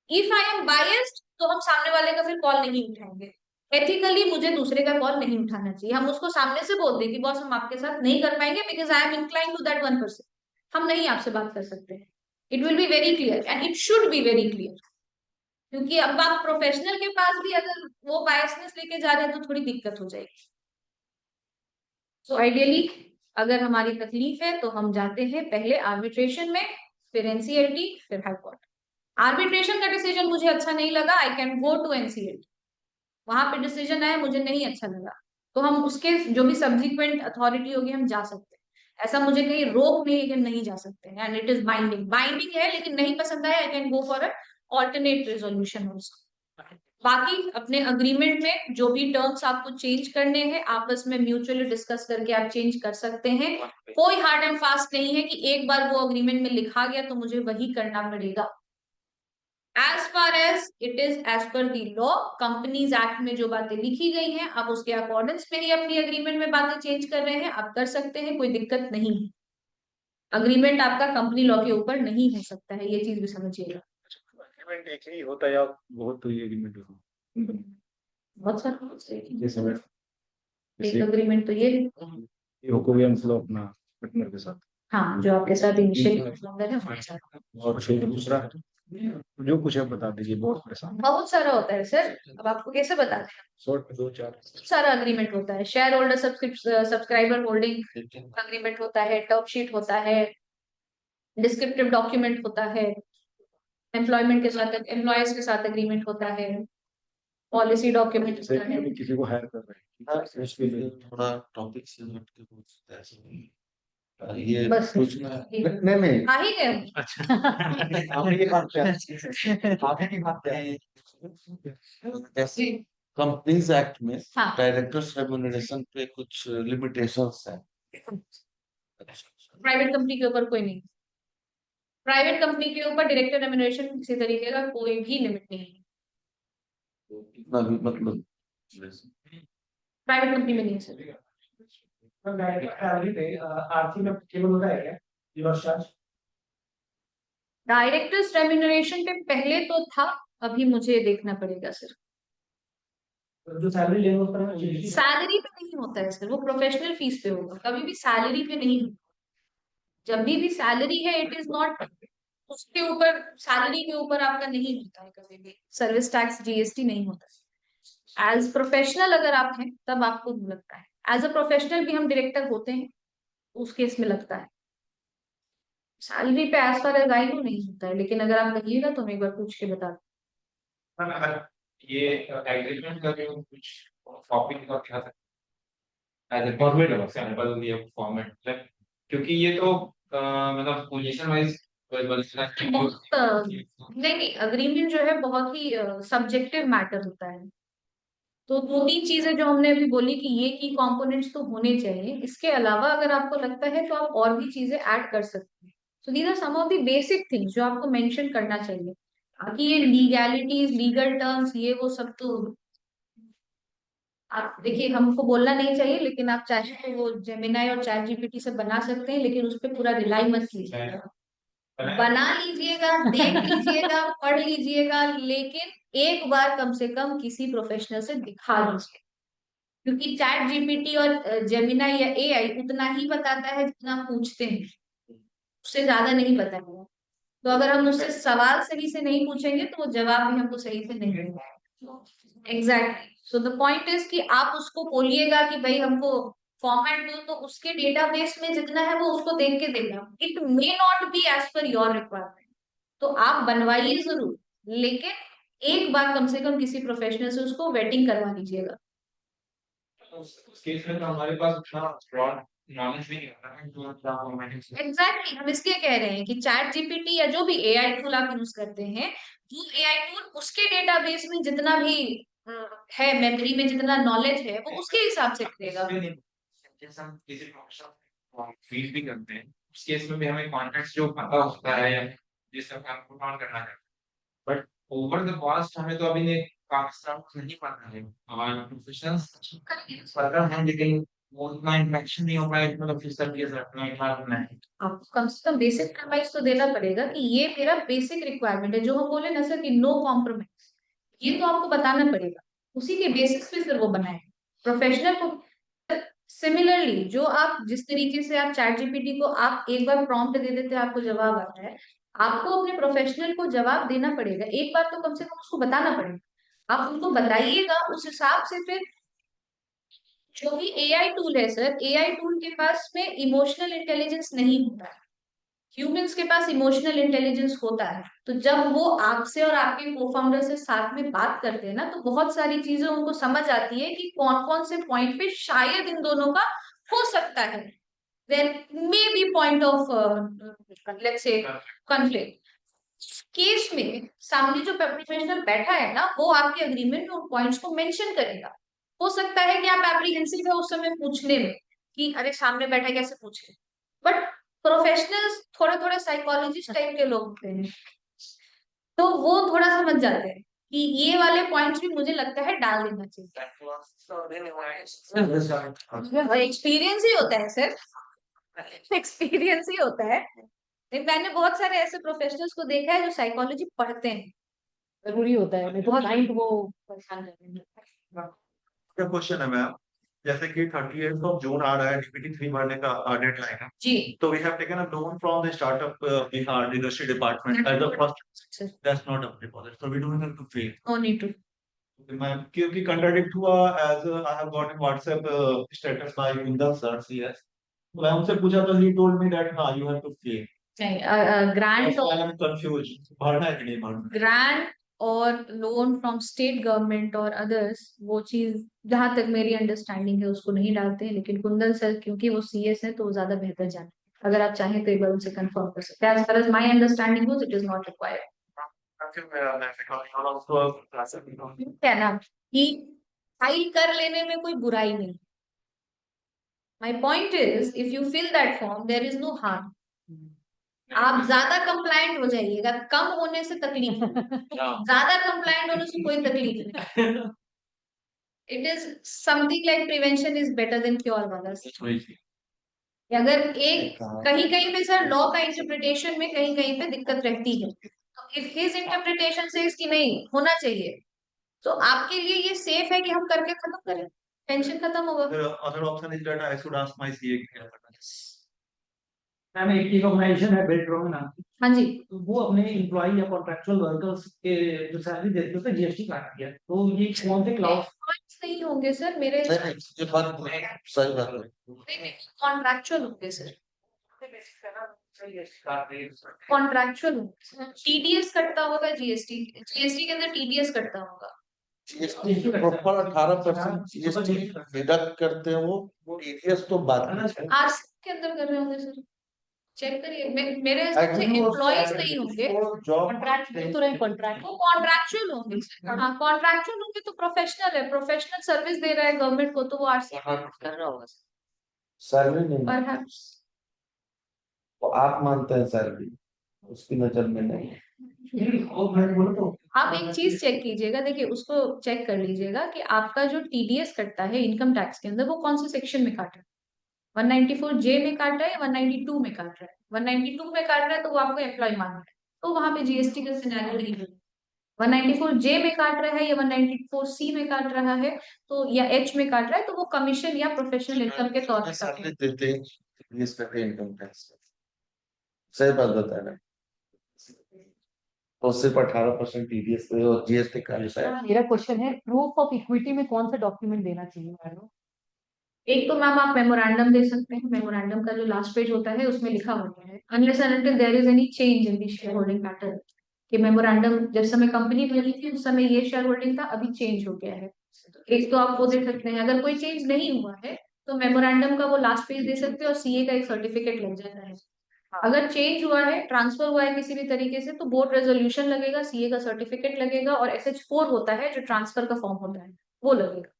इफ आई एम बायस्ड तो हम सामने वाले का फिर कॉल नहीं उठाएंगे। एथिकली मुझे दूसरे का कॉल नहीं उठाना चाहिए। हम उसको सामने से बोल दें कि बॉस हम आपके साथ नहीं कर पाएंगे because I am incline to that 1%। हम नहीं आपसे बात कर सकते हैं। It will be very clear and it should be very clear. क्योंकि अब आप प्रोफेशनल के पास भी अगर वो बायसनेस लेके जा रहे हैं तो थोड़ी दिक्कत हो जाएगी। सो आइडियली अगर हमारी तकलीफ है तो हम जाते हैं पहले आर्बिट्रेशन में, फिर एनसीएलटी, फिर हाई कोर्ट। आर्बिट्रेशन का डिसीजन मुझे अच्छा नहीं लगा, I can go to NCLT. वहां पे डिसीजन आया मुझे नहीं अच्छा लगा तो हम उसके जो भी सब्सिक्वेंट अथॉरिटी होगी हम जा सकते हैं। ऐसा मुझे कहीं रोक नहीं है कि नहीं जा सकते हैं, and it is binding. Binding है लेकिन नहीं पसंद आया, आई can go for a alternate resolution also. बाकी अपने अग्रीमेंट में जो भी टर्म्स आपको चेंज करने हैं आपस में म्यूचुअली डिस्कस करके आप चेंज कर सकते हैं। कोई हार्ड एंड फास्ट नहीं है कि एक बार वो अग्रीमेंट में लिखा गया तो मुझे वही करना पड़ेगा। As far as it is as per the law, companies act में जो बातें लिखी गई हैं आप उसके अकॉर्डिंग्स में ही अपनी अग्रीमेंट में बातें चेंज कर रहे हैं, आप कर सकते हैं, कोई दिक्कत नहीं है। अग्रीमेंट आपका कंपनी लॉ के ऊपर नहीं हो सकता है, ये चीज भी समझिएगा। एग्रीमेंट एक ही होता है या बहुत तो ये एग्रीमेंट होता है? बहुत सारे जैसे मैं एक अग्रीमेंट तो ये ये हो गया मतलब अपना पार्टनर के साथ, हाँ जो आपके साथ इनिशियल है हमारे साथ। और फिर दूसरा जो कुछ है बता दीजिए, बहुत परेशान। बहुत सारा होता है सर, अब आपको कैसे बता दें। शॉर्ट में 2-4। बहुत सारा अग्रीमेंट होता है, share holder subscriber holding agreement होता है, टर्म शीट होता है, डिस्क्रिप्टिव डॉक्यूमेंट होता है, एम्प्लॉयमेंट के साथ एम्प्लॉयज के साथ एग्रीमेंट होता है, पॉलिसी डॉक्यूमेंट जैसे होता है। हम किसी को हायर कर रहे हैं उसके लिए थोड़ा टॉपिक से हट के पूछते हैं ये बस पूछना नहीं आ ही गए हम। आपने की बात क्या है? आपने की बात क्या है? ऐसी कंपनीज एक्ट में हाँ। डायरेक्टर्स रेम्युनरेशन पे कुछ लिमिटेशंस हैं। प्राइवेट कंपनी के ऊपर कोई नहीं, प्राइवेट कंपनी के ऊपर डायरेक्टर रेम्युनरेशन किसी तरीके का कोई भी लिमिट नहीं है, इतना भी मतलब प्राइवेट कंपनी में नहीं है सर। डायरेक्टर्स रेम्युनरेशन पे पहले तो था, अभी मुझे देखना पड़ेगा सर। जो सैलरी लेवल पर सैलरी पे नहीं होता है सर, वो प्रोफेशनल फीस पे होगा, कभी भी सैलरी पे नहीं होता। जब भी सैलरी है इट इज नॉट उसके ऊपर, सैलरी के ऊपर आपका नहीं होता है कभी भी सर्विस टैक्स जीएसटी नहीं होता। एज प्रोफेशनल अगर आप हैं तब आपको लगता है, एज अ प्रोफेशनल भी हम डायरेक्टर होते हैं उस केस में लगता है। सैलरी पे as far as I know नहीं होता है, लेकिन अगर आप कहिएगा तो मैं एक बार पूछ के बता दूं। अगर ये एग्रीमेंट का जो कुछ टॉपिक का क्या एज ए फॉर्मेट एग्जांपल ये फॉर्मेट मतलब क्योंकि ये तो मतलब पोजीशन वाइज बहुत नहीं नहीं, अग्रीमेंट जो है बहुत ही सब्जेक्टिव मैटर होता है। तो 2-3 चीजें जो हमने अभी बोली कि ये की कंपोनेंट्स तो होने चाहिए, इसके अलावा अगर आपको लगता है तो आप और भी चीजें ऐड कर सकते हैं। So these are some of the basic things जो आपको मेंशन करना चाहिए। बाकी ये लीगैलिटीज लीगल टर्म्स ये वो सब तो आप देखिए, हमको बोलना नहीं चाहिए, लेकिन आप चाहे तो वो जेमिनाई और चैट जीपीटी से बना सकते हैं, लेकिन उस पर पूरा रिलाई मत कीजिएगा। बना लीजिएगा, देख लीजिएगा, पढ़ लीजिएगा, लेकिन एक बार कम से कम किसी प्रोफेशनल से दिखा लीजिए, क्योंकि चैट जीपीटी और जेमिनाई या एआई उतना ही बताता है जितना हम पूछते हैं, उससे ज्यादा नहीं बताएगा। तो अगर हम उससे सवाल सही से नहीं पूछेंगे तो वो जवाब भी हमको सही से नहीं देगा। Exactly, so the point is कि आप उसको बोलिएगा कि भाई हमको फॉर्मेट दो, तो उसके डेटाबेस में जितना है वो उसको देख के देगा। It may not be as per your requirement, तो आप बनवाइए जरूर, लेकिन एक बार कम से कम किसी प्रोफेशनल से उसको वेटिंग करवा लीजिएगा। उस केस में तो हमारे पास उतना ब्रॉड नॉलेज भी नहीं होता है जो एग्जैक्टली, हम इसलिए कह रहे हैं कि चैट जीपीटी या जो भी एआई टूल आप यूज करते हैं, वो एआई टूल उसके डेटाबेस में जितना भी है, मेमोरी में जितना नॉलेज है वो उसके हिसाब से करेगा। जैसे हम किसी प्रोफेशनल फील भी करते हैं उस केस में भी हमें कॉन्टेक्स्ट जो पता होता है या जिससे हम पुट ऑन करना चाहते हैं, बट ओवर द पास्ट हमें तो अभी काफी स्टाफ नहीं पता है और प्रोफेशनल्स पता है लेकिन वो उतना इंटरेक्शन नहीं हो पाया मतलब फिर सब ये अपना करना है। आपको कम से कम बेसिक एडवाइस तो देना पड़ेगा कि ये मेरा बेसिक रिक्वायरमेंट है, जो हम बोले ना सर कि नो कॉम्प्रोमाइज, ये तो आपको बताना पड़ेगा, उसी के बेसिस पे फिर वो बनाए प्रोफेशनल को। सिमिलरली जो आप जिस तरीके से आप चैट जीपीटी को आप एक बार प्रॉम्प्ट दे देते हैं आपको जवाब आता है, आपको अपने प्रोफेशनल को जवाब देना पड़ेगा, एक बार तो कम से कम उसको बताना पड़ेगा। आप उनको बताइएगा, उस हिसाब से फिर जो भी एआई टूल है सर, एआई टूल के पास में इमोशनल इंटेलिजेंस नहीं होता है, ह्यूमंस के पास इमोशनल इंटेलिजेंस होता है। तो जब वो आपसे और आपके को फाउंडर से साथ में बात करते हैं ना, तो बहुत सारी चीजें उनको समझ आती है कि कौन कौन से पॉइंट पे शायद इन दोनों का हो सकता है, there may be point of let's say conflict. Case में सामने जो प्रोफेशनल बैठा है ना, वो आपके अग्रीमेंट में उन पॉइंट्स को मेंशन करेगा। हो सकता है कि आप एप्रीहेंसिव है उस समय पूछने में कि अरे सामने बैठा है कैसे पूछे, बट प्रोफेशनल्स थोड़े थोड़े साइकोलॉजिस्ट टाइप के लोग होते हैं, तो वो थोड़ा समझ जाते हैं कि ये वाले पॉइंट्स भी मुझे लगता है डाल देना चाहिए। एक्सपीरियंस ही होता है सर, एक्सपीरियंस ही होता है। मैंने बहुत सारे ऐसे प्रोफेशनल्स को देखा है जो साइकोलॉजी पढ़ते हैं। जरूरी होता है, नहीं तो क्लाइंट वो परेशान कर देंगे। क्या क्वेश्चन है मैम? जैसे कि 30th of June आ रहा है, DPT 3 भरने का डेडलाइन है, जी तो we have taken a loan from the startup Bihar industry department as the first. That's not a deposit, so we don't have to pay. No need to मैं क्योंकि कंट्राडिक्ट हुआ as I have got in WhatsApp status by Kundan sir CS, तो मैं उनसे पूछा तो ही टोल्ड मी दैट हाँ यू हैव टू पे। नहीं ग्रांट आई एम कंफ्यूज, भरना है कि नहीं भरना। ग्रांट और लोन फ्रॉम स्टेट गवर्नमेंट और अदर्स, वो चीज जहां तक मेरी अंडरस्टैंडिंग है उसको नहीं डालते हैं, लेकिन कुंदन सर क्योंकि वो सीएस है तो वो ज्यादा बेहतर जाने। अगर आप चाहें तो एक बार उनसे कंफर्म कर सकते हैं। As far as my understanding goes it is not required. क्या ना कि फाइल कर लेने में कोई बुराई नहीं। My point is if you fill that form there is no harm. आप ज्यादा कंप्लायंट हो जाइएगा, कम होने से तकलीफ ज्यादा कंप्लायंट होने से कोई तकलीफ नहीं। It is something like prevention is better than cure वाला। अगर एक कहीं कहीं पे सर लॉ का इंटरप्रिटेशन में कहीं कहीं पे दिक्कत रहती है, तो इफ हिज इंटरप्रिटेशन से इसकी नहीं होना चाहिए, तो आपके लिए ये सेफ है कि हम करके खत्म करें, टेंशन खत्म होगा। Other option is that I should ask my CA क्या करना है। मैम एक रिकॉग्नाइजेशन है बिल्डरॉन नाम की, हाँ जी तो वो अपने एम्प्लॉई या कॉन्ट्रैक्चुअल वर्कर्स के जो सैलरी देते हैं उस पर जीएसटी काट दिया, तो ये कौन से क्लाउज पॉइंट्स नहीं होंगे सर मेरे, ये बात सही बात है। कॉन्ट्रैक्चुअल होंगे सर, कॉन्ट्रैक्चुअल टीडीएस कटता होगा, जीएसटी जीएसटी के अंदर टीडीएस कटता होगा। जीएसटी प्रॉपर 18% जीएसटी डिडक्ट करते हैं वो टीडीएस तो बात है। आरसी के अंदर कर रहे होंगे सर, चेक करिए। मेरे हिसाब से एम्प्लॉइज नहीं होंगे, कॉन्ट्रैक्ट तो नहीं, कॉन्ट्रैक्ट वो कॉन्ट्रैक्चुअल होंगे। हाँ कॉन्ट्रैक्चुअल होंगे तो प्रोफेशनल है, प्रोफेशनल सर्विस दे रहा है गवर्नमेंट को, तो वो आरसी कर रहा होगा सैलरी नहीं, परहैप्स। तो आप मानते हैं सैलरी, उसकी नजर में नहीं। आप एक चीज चेक कीजिएगा, देखिए उसको चेक कर लीजिएगा कि आपका जो टीडीएस कटता है इनकम टैक्स के अंदर वो कौन से सेक्शन में काट रहा है। 194 जे में काट रहा है या 192 में काट रहा है। 192 में काट रहा है तो वो आपको एम्प्लॉय मान रहा है, तो वहां पे जीएसटी का सिनेरियो नहीं है। 194 जे में काट रहा है या 194 सी में काट रहा है तो, या एच में काट रहा है तो वो कमीशन या प्रोफेशनल इनकम के तौर पर काट रहा है। देते हैं टीडीएस करके इनकम टैक्स, सही बात बताया ना, तो सिर्फ 18% टीडीएस और जीएसटी का है। मेरा क्वेश्चन है, प्रूफ ऑफ इक्विटी में कौन सा डॉक्यूमेंट देना चाहिए मैडम? एक तो मैम आप मेमोरेंडम दे सकते हैं, मेमोरेंडम का जो लास्ट पेज होता है उसमें लिखा होता है unless and until there is any change in the shareholding pattern, कि मेमोरेंडम जिस समय कंपनी बनी थी उस समय ये शेयर होल्डिंग था, अभी चेंज हो गया है। एक तो आप वो दे सकते हैं। अगर कोई चेंज नहीं हुआ है तो मेमोरेंडम का वो लास्ट पेज दे सकते हैं और सीए का एक सर्टिफिकेट लग जाता है। अगर चेंज हुआ है, ट्रांसफर हुआ है किसी भी तरीके से, तो बोर्ड रेजोल्यूशन लगेगा, सीए का सर्टिफिकेट लगेगा और SH4 होता है जो ट्रांसफर का फॉर्म होता है वो लगेगा।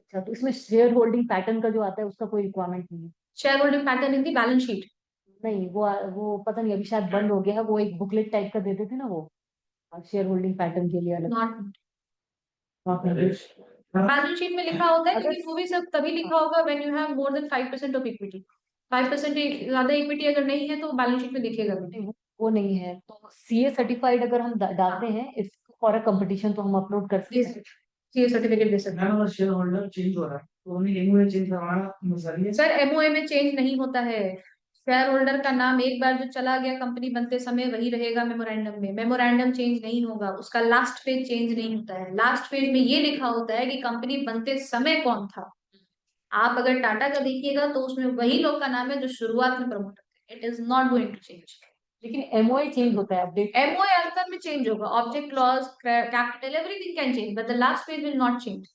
अच्छा, तो इसमें शेयर होल्डिंग पैटर्न का जो आता है उसका कोई रिक्वायरमेंट नहीं है? Share holding pattern in the balance sheet नहीं, वो पता नहीं, अभी शायद बंद हो गया है, वो एक बुकलेट टाइप का देते थे ना वो, शेयर होल्डिंग पैटर्न के लिए अलग। नॉट बैलेंस शीट में लिखा होता है, लेकिन वो भी सब तभी लिखा होगा when you have more than 5% of equity. 5% ज्यादा इक्विटी अगर नहीं है तो बैलेंस शीट में दिखेगा भी। वो नहीं है तो सीए सर्टिफाइड अगर हम डालते हैं इस फॉर अ कंपटीशन तो हम अपलोड कर सकते हैं? सीए सर्टिफिकेट दे सकते हैं। मैम अगर शेयर होल्डर चेंज हो रहा है तो उन्हें एमओए चेंज करवाना मसला है। सर एमओए में चेंज नहीं होता है, शेयर होल्डर का नाम एक बार जो चला गया कंपनी बनते समय वही रहेगा मेमोरेंडम में। मेमोरेंडम चेंज नहीं होगा, उसका लास्ट पेज चेंज नहीं होता है। लास्ट पेज में ये लिखा होता है कि कंपनी बनते समय कौन था। आप अगर टाटा का देखिएगा तो उसमें वही लोग का नाम है जो शुरुआत में प्रमोटर थे। It is not going to change. लेकिन एमओए चेंज होता है, अपडेट एमओए अंतर में चेंज होगा, object clause capital everything can change but the last page will not change.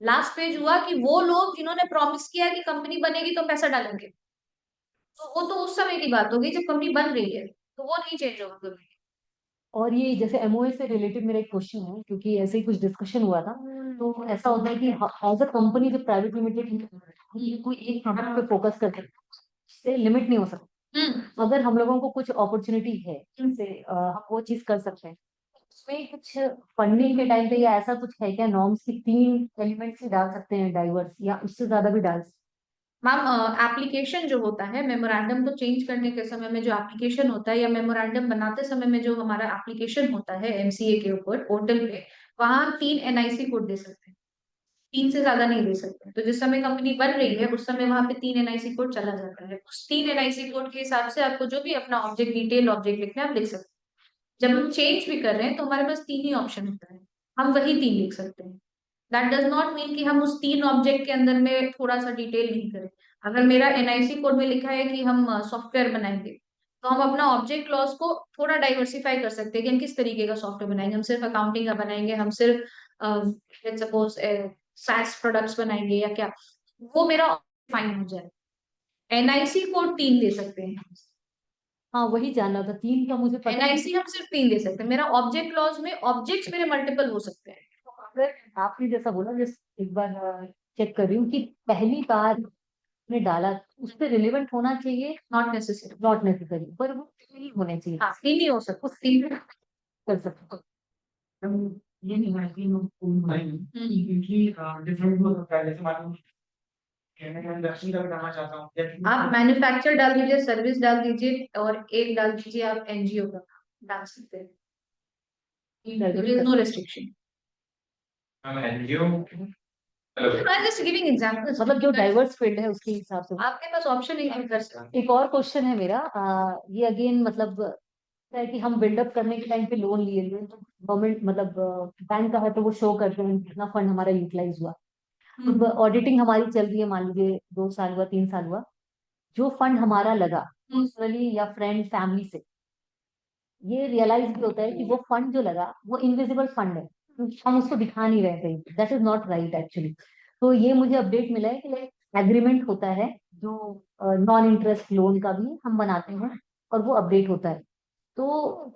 Last page हुआ कि वो लोग जिन्होंने प्रॉमिस किया कि कंपनी बनेगी तो पैसा डालेंगे, तो वो तो उस समय की बात होगी जब कंपनी बन रही है, तो वो नहीं चेंज होगा कभी। और ये जैसे एमओए से रिलेटेड मेरा एक क्वेश्चन है, क्योंकि ऐसे ही कुछ डिस्कशन हुआ था, तो ऐसा होता है कि एज अ कंपनी जब प्राइवेट लिमिटेड कोई एक प्रोडक्ट पे फोकस करते हैं उससे लिमिट नहीं हो सकता। अगर हम लोगों को कुछ अपॉर्चुनिटी है जिससे हम वो चीज कर सकते हैं, उसमें कुछ फंडिंग के टाइम पे या ऐसा कुछ है क्या, नॉर्म्स की 3 एलिमेंट्स ही डाल सकते हैं डाइवर्स, या उससे ज्यादा भी डाल सकते मैम एप्लीकेशन जो होता है मेमोरेंडम को चेंज करने के समय में जो एप्लीकेशन होता है, या मेमोरेंडम बनाते समय में जो हमारा एप्लीकेशन होता है एमसीए के ऊपर पोर्टल पे, वहां हम 3 NIC कोड दे सकते हैं। 3 से ज्यादा नहीं दे सकते। तो जिस समय कंपनी बन रही है उस समय वहां पे 3 एनआईसी कोड चला जाता है, उस 3 एनआईसी कोड के हिसाब से आपको जो भी अपना ऑब्जेक्ट डिटेल ऑब्जेक्ट लिखना है आप लिख सकते हैं। जब हम चेंज भी कर रहे हैं तो हमारे पास 3 ही ऑप्शन होता है, हम वही 3 लिख सकते हैं। दैट डज नॉट मीन कि हम उस 3 ऑब्जेक्ट के अंदर में थोड़ा सा डिटेल नहीं करें। अगर मेरा एनआईसी कोड में लिखा है कि हम सॉफ्टवेयर बनाएंगे, तो हम अपना ऑब्जेक्ट क्लॉज को थोड़ा डाइवर्सिफाई कर सकते हैं कि हम किस तरीके का सॉफ्टवेयर बनाएंगे। हम सिर्फ अकाउंटिंग का बनाएंगे, हम सिर्फ लेट्स सपोज SaaS प्रोडक्ट्स बनाएंगे या क्या, वो मेरा फाइन हो जाए। एनआईसी कोड 3 दे सकते हैं, हाँ वही जानना था, 3 का मुझे पता है। एनआईसी हम सिर्फ 3 दे सकते हैं। मेरा ऑब्जेक्ट क्लॉज में ऑब्जेक्ट्स मेरे मल्टीपल हो सकते हैं। अगर आपने जैसा बोला, जैसे एक बार चेक कर रही हूँ कि पहली बार ने डाला उस पर रिलेवेंट होना चाहिए, नॉट नेसेसरी। नॉट नेसेसरी, पर वो नहीं होने चाहिए। हाँ 3 ही हो सकता उस 3 कर सकते ये नहीं है कि क्योंकि डिफरेंट हो सकता है। जैसे मान लो मैं इंडस्ट्री का बनाना चाहता हूँ या आप मैन्युफैक्चर डाल दीजिए, सर्विस डाल दीजिए और एक डाल दीजिए आप एनजीओ का, डाल सकते हैं। There is no restriction. NGO I'm just giving examples. मतलब जो डाइवर्स फील्ड है उसके हिसाब से। आपके पास ऑप्शन है कर सकते एक और क्वेश्चन है मेरा, ये अगेन मतलब है कि हम बिल्डअप करने के टाइम पे लोन लिए हुए हैं, तो गवर्नमेंट मतलब बैंक का है तो वो शो करते हैं कितना फंड हमारा यूटिलाइज हुआ। हैं। तो ऑडिटिंग हमारी चल रही है, मान लीजिए 2 साल हुआ, 3 साल हुआ, जो फंड हमारा लगा पर्सनली या फ्रेंड फैमिली से, ये रियलाइज भी होता है कि वो फंड जो लगा वो इनविजिबल फंड है, क्योंकि हम उसको दिखा नहीं रहे थे। That is not right actually. तो ये मुझे अपडेट मिला है कि एग्रीमेंट होता है जो नॉन इंटरेस्ट लोन का भी हम बनाते हैं और वो अपडेट होता है। तो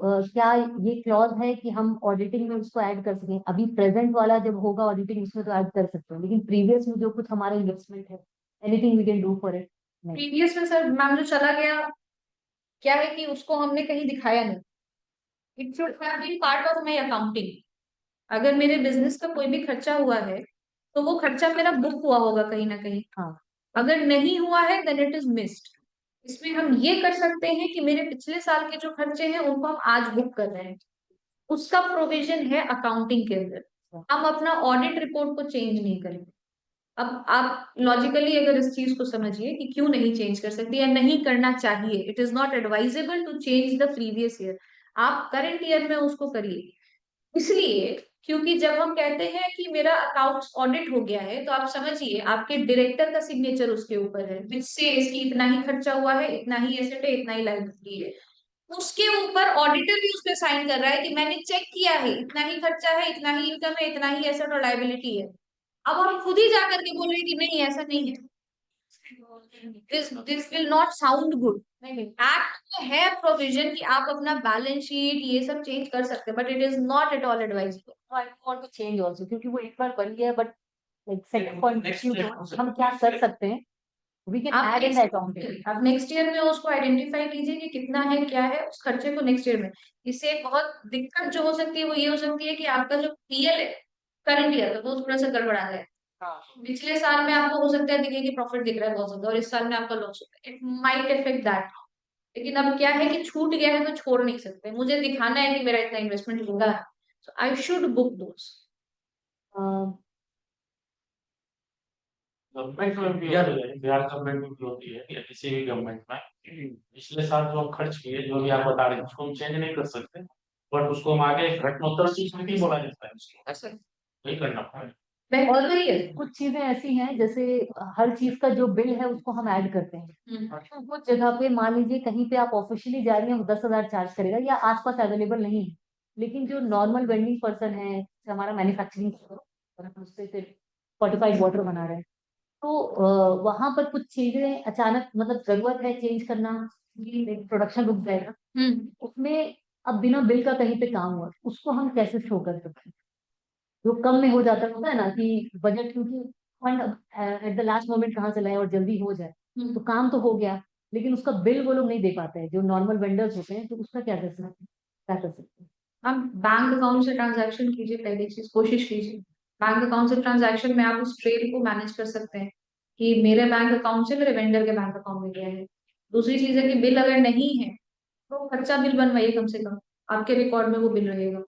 क्या ये क्लॉज है कि हम ऑडिटिंग में उसको ऐड कर सकें? अभी प्रेजेंट वाला जब होगा ऑडिटिंग उसमें तो ऐड कर सकते हैं, लेकिन प्रीवियस में जो कुछ हमारा इन्वेस्टमेंट है, anything we can do for it? नहीं। प्रीवियस में सर मैम जो चला गया, क्या है कि उसको हमने कहीं दिखाया नहीं। It should have been part of my accounting. अगर मेरे बिजनेस का कोई भी खर्चा हुआ है तो वो खर्चा मेरा बुक हुआ होगा कहीं ना कहीं। हाँ। अगर नहीं हुआ है देन इट इज मिस्ड। इसमें हम ये कर सकते हैं कि मेरे पिछले साल के जो खर्चे हैं उनको हम आज बुक कर रहे हैं, उसका प्रोविजन है अकाउंटिंग के अंदर। हम अपना ऑडिट रिपोर्ट को चेंज नहीं करेंगे। अब आप लॉजिकली अगर इस चीज को समझिए कि क्यों नहीं चेंज कर सकते या नहीं करना चाहिए, it is not advisable to change the previous year. आप करंट ईयर में उसको करिए। इसलिए क्योंकि जब हम कहते हैं कि मेरा अकाउंट ऑडिट हो गया है, तो आप समझिए आपके डायरेक्टर का सिग्नेचर उसके ऊपर है, जिससे इसकी इतना ही खर्चा हुआ है, इतना ही एसेट है, इतना ही लायबिलिटी है। उसके ऊपर ऑडिटर भी उस पर साइन कर रहा है कि मैंने चेक किया है, इतना ही खर्चा है, इतना ही इनकम है, इतना ही एसेट और लायबिलिटी है। अब हम खुद ही जाकर के बोल रहे हैं कि नहीं ऐसा नहीं है, this will not sound good. Act में है प्रोविजन कि आप अपना बैलेंस शीट ये सब चेंज कर सकते हैं, but it is not at all advisable. I want to change also, क्योंकि वो एक बार बन गया, बट लाइक सेकंड पॉइंट हम क्या कर सकते हैं, वी कैन आप add in the next- accounting. आप नेक्स्ट ईयर में उसको आइडेंटिफाई कीजिए कि कितना है क्या है उस खर्चे को नेक्स्ट ईयर में। इससे एक बहुत दिक्कत जो हो सकती है वो ये हो सकती है कि आपका जो पीएल है करंट ईयर का वो थोड़ा सा गड़बड़ा है। पिछले साल में आपको हो सकता है दिखे कि प्रॉफिट दिख रहा है बहुत ज्यादा और इस साल में आपका लॉस होता है, इट माइट इफेक्ट दैट। लेकिन अब क्या है कि छूट गया है तो छोड़ नहीं सकते, मुझे दिखाना है कि मेरा इतना इन्वेस्टमेंट होगा, so I should book those. Government में भी यार बिहार गवर्नमेंट में भी होती है या किसी भी गवर्नमेंट में पिछले साल जो हम खर्च किए जो भी आप बता रहे हैं उसको हम चेंज नहीं कर सकते, बट उसको हम आगे घटनोत्तर चीज में नहीं बोला जाता है, उसको वही करना पड़ेगा। और कुछ चीजें ऐसी हैं जैसे हर चीज का जो बिल है उसको हम ऐड करते हैं, तो कुछ जगह पे मान लीजिए कहीं पे आप ऑफिशियली जा रही हैं, 10,000 चार्ज करेगा या आसपास अवेलेबल नहीं है, लेकिन जो नॉर्मल वेंडिंग पर्सन है, हमारा मैन्युफैक्चरिंग उससे सिर्फ फोर्टिफाइड वाटर बना रहे हैं, तो वहां पर कुछ चीजें अचानक मतलब जरूरत है चेंज करना, प्रोडक्शन रुक जाएगा, उसमें अब बिना बिल का कहीं पे काम हुआ, उसको हम कैसे शो कर सकते हैं? जो कम में हो जाता होता है ना कि बजट, क्योंकि fund at the last moment कहाँ से लाए और जल्दी हो जाए, तो काम तो हो गया, लेकिन उसका बिल वो लोग नहीं दे पाते हैं जो नॉर्मल वेंडर्स होते हैं, तो उसका क्या कर सकते हैं, क्या कर सकते हैं? आप बैंक अकाउंट से ट्रांजैक्शन कीजिए, पहली चीज कोशिश कीजिए। बैंक अकाउंट से ट्रांजैक्शन में आप उस ट्रेड को मैनेज कर सकते हैं कि मेरे बैंक अकाउंट से मेरे वेंडर के बैंक अकाउंट में गया है। दूसरी चीज है कि बिल अगर नहीं है तो कच्चा बिल बनवाइए, कम से कम आपके रिकॉर्ड में वो बिल रहेगा।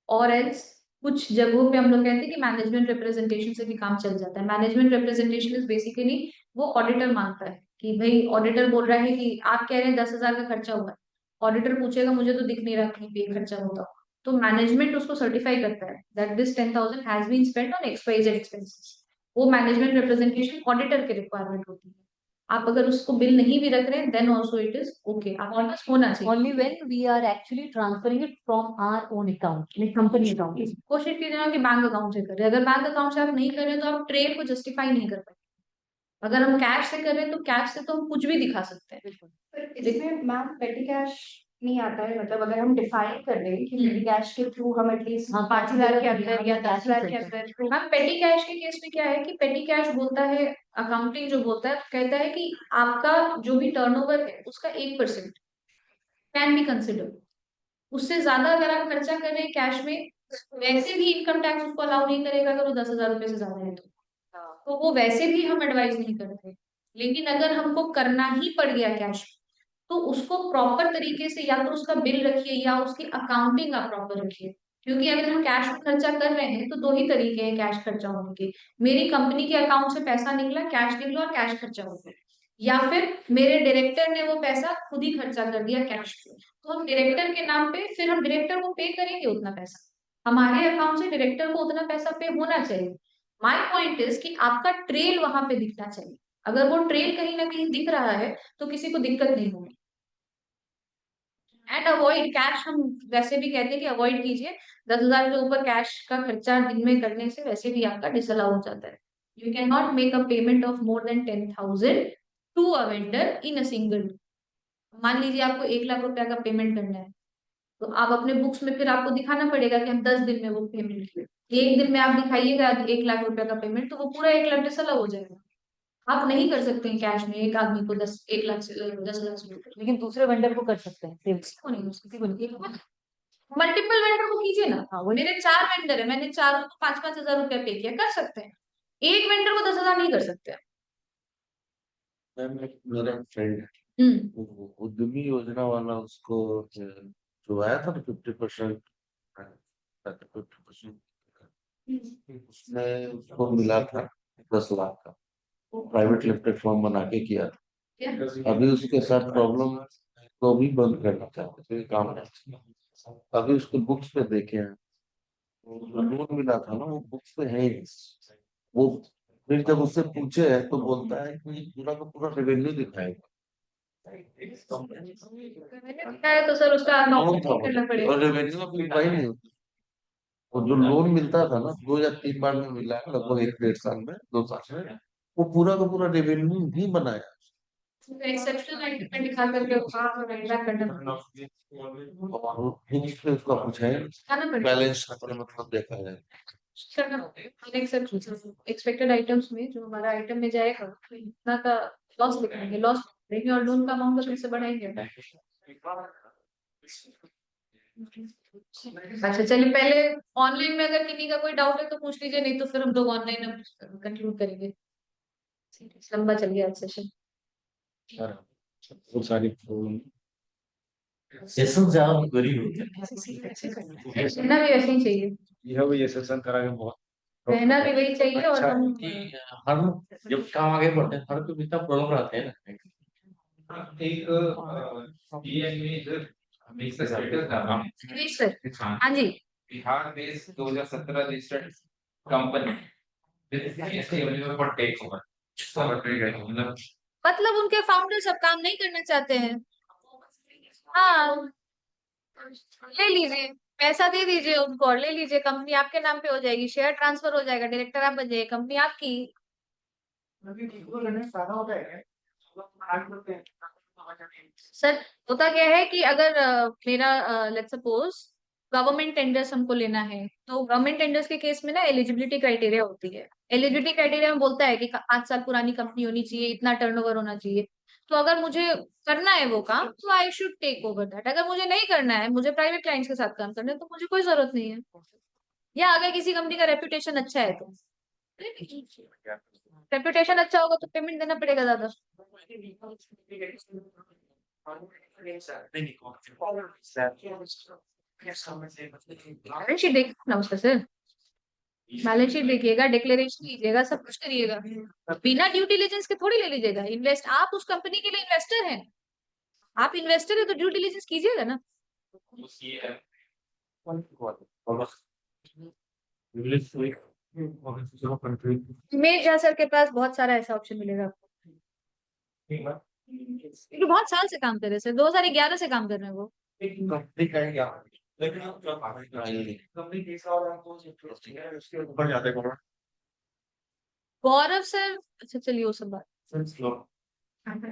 और एल्स कुछ जगहों पे हम लोग कहते हैं कि मैनेजमेंट रिप्रेजेंटेशन से भी काम चल जाता है। मैनेजमेंट रिप्रेजेंटेशन इज बेसिकली वो ऑडिटर मांगता है कि भाई ऑडिटर बोल रहा है कि आप कह रहे हैं 10,000 का खर्चा हुआ है, ऑडिटर पूछेगा मुझे तो दिख नहीं रहा कहीं पे खर्चा होता, तो मैनेजमेंट उसको सर्टिफाई करता है that this 10,000 has been spent on XYZ expenses. वो मैनेजमेंट रिप्रेजेंटेशन ऑडिटर के रिक्वायरमेंट होती है। आप अगर उसको बिल नहीं भी रख रहे हैं then also it is okay, आप ऑलमोस्ट होना चाहिए। Only when we are actually transferring it from our own account, like company account. कोशिश कीजिए ना कि बैंक अकाउंट से करें। अगर बैंक अकाउंट से आप नहीं कर रहे हैं तो आप ट्रेड को जस्टिफाई नहीं कर पाएंगे। अगर हम कैश से कर रहे हैं तो कैश से तो हम कुछ भी दिखा सकते हैं। पर इसमें मैम पेटी कैश नहीं आता है, मतलब अगर हम डिफाइन कर रहे हैं कि पेटी कैश के थ्रू हम एटलीस्ट हाँ, 5,000 के अंदर या हाँ, 10,000 के कैश अंदर मैम पेटी कैश के केस में क्या है कि पेटी कैश बोलता है, अकाउंटिंग जो बोलता है कहता है कि आपका जो भी टर्नओवर है उसका 1% कैन बी कंसिडर। उससे ज्यादा अगर आप खर्चा कर रहे हैं कैश में, वैसे भी इनकम टैक्स उसको अलाउ नहीं करेगा अगर वो 10,000 रुपए से ज्यादा है तो वो वैसे भी हम एडवाइस नहीं करते। लेकिन अगर हमको करना ही पड़ गया कैश, तो उसको प्रॉपर तरीके से या तो उसका बिल रखिए या उसकी अकाउंटिंग आप प्रॉपर रखिए। क्योंकि अगर हम कैश में खर्चा कर रहे हैं तो दो ही तरीके हैं कैश खर्चा होने के, मेरी कंपनी के अकाउंट से पैसा निकला, कैश निकला और कैश खर्चा हो गया, या फिर मेरे डायरेक्टर ने वो पैसा खुद ही खर्चा कर दिया कैश पे, तो हम डायरेक्टर के नाम पे फिर हम डायरेक्टर को पे करेंगे उतना पैसा, हमारे अकाउंट से डायरेक्टर को उतना पैसा पे होना चाहिए। माय पॉइंट इज कि आपका ट्रेल वहां पे दिखना चाहिए। अगर वो ट्रेल कहीं ना कहीं दिख रहा है तो किसी को दिक्कत नहीं होगी। एंड अवॉइड कैश, हम वैसे भी कहते हैं कि अवॉइड कीजिए। 10,000 के ऊपर कैश का खर्चा दिन में करने से वैसे भी आपका डिसअलाउ हो जाता है। You can not make a payment of more than 10,000 to a vendor in a single. मान लीजिए आपको 1 लाख रुपया का पेमेंट करना है, तो आप अपने बुक्स में फिर आपको दिखाना पड़ेगा कि हम 10 दिन में वो पेमेंट किए। एक दिन में आप दिखाइएगा 1 लाख रुपया का पेमेंट, तो वो पूरा 1 लाख डिसअलाउ हो जाएगा। आप नहीं कर सकते हैं कैश में एक आदमी को 1 लाख से 10,000 से ऊपर। लेकिन दूसरे वेंडर को कर सकते हैं सेम। किसी को नहीं, किसी को नहीं। मल्टीपल वेंडर को कीजिए ना। हाँ, मेरे 4 वेंडर है, मैंने चारों को 5-5 हजार रुपया पे किया, कर सकते हैं। एक वेंडर को 10,000 नहीं कर सकते आप। मेरा फ्रेंड उद्यमी योजना वाला, उसको जो आया था ना 50%, 50%, उसने उसको मिला था 10 लाख का, वो प्राइवेट लिमिटेड फॉर्म बना के किया था। अभी उसके साथ प्रॉब्लम तो भी बंद करना चाहते थे काम नहीं। अभी उसके बुक्स पे देखे हैं, जो लोन मिला था ना वो बुक्स पे है ही नहीं। वो फिर जब उससे पूछे हैं तो बोलता है कि पूरा का पूरा रेवेन्यू दिखाएगा। मैंने दिखाया तो सर उसका लोन था अकाउंट करना वो, पड़ेगा। और रेवेन्यू अपनी पाई नहीं होती। वो जो लोन मिलता था ना 2 या 3 बार में मिला है, लगभग 1-1.5 साल में, 2 साल में, वो पूरा का पूरा रेवेन्यू नहीं बनाया। एक्सेप्शनल आइटम में दिखा करके बैक करना और बुक्स पे उसका कुछ है, पड़ेगा। बैलेंस मतलब देखा जाए। एक्सपेक्टेड आइटम्स में जो हमारा आइटम में जाएगा तो इतना का लॉस लिखेंगे, लॉस देंगे और लोन का अमाउंट तो कैसे बढ़ाएंगे। अच्छा चलिए, पहले ऑनलाइन में अगर किसी का कोई डाउट है तो पूछ लीजिए, नहीं तो फिर हम लोग ऑनलाइन कंक्लूड करेंगे। लंबा चल गया आज सेशन। बहुत सारी प्रॉब्लम सेशन ज्यादा गरीब होते हैं। रहना भी वैसे ही चाहिए, यह भी ये सेशन करा के बहुत रहना भी वही चाहिए। और अच्छा है। हम हर जब काम आगे बढ़ते हैं हर कोई इतना प्रॉब्लम रहते हैं ना। जी सर। हाँ जी, बिहार बेस्ड 2017 रजिस्टर्ड कंपनी पर टेक ओवर, मतलब उनके फाउंडर सब काम नहीं करना चाहते हैं। हाँ, ले लीजिए, पैसा दे दीजिए उनको और ले लीजिए, कंपनी आपके नाम पे हो जाएगी, शेयर ट्रांसफर हो जाएगा, डायरेक्टर आप बन जाइए, कंपनी आपकी। सर होता क्या है कि अगर मेरा लेट्स सपोज गवर्नमेंट टेंडर्स हमको लेना है, तो गवर्नमेंट टेंडर्स के केस में ना एलिजिबिलिटी क्राइटेरिया होती है। एलिजिबिलिटी क्राइटेरिया में बोलता है कि 5 साल पुरानी कंपनी होनी चाहिए, इतना टर्नओवर होना चाहिए। तो अगर मुझे करना है वो काम तो I should take over that. अगर मुझे नहीं करना है, मुझे प्राइवेट क्लाइंट्स के साथ काम करना है, तो मुझे कोई जरूरत नहीं है। या अगर किसी कंपनी का रेपुटेशन अच्छा है तो रेपुटेशन अच्छा होगा तो पेमेंट देना पड़ेगा ज्यादा। बैलेंस शीट देखना ना उसका सर। बैलेंस शीट देखिएगा, डिक्लेरेशन लीजिएगा, सब कुछ करिएगा। बिना ड्यू डिलिजेंस के थोड़ी ले लीजिएगा। इन्वेस्ट, आप उस कंपनी के लिए इन्वेस्टर हैं, आप इन्वेस्टर है तो ड्यू डिलिजेंस कीजिएगा ना। मेज झा सर के पास बहुत सारा ऐसा ऑप्शन मिलेगा आपको, क्योंकि बहुत साल से काम कर रहे हैं सर, 2011 से काम कर रहे हैं वो। ऊपर जाते हैं गौरव सर, अच्छा चलिए वो सब बात,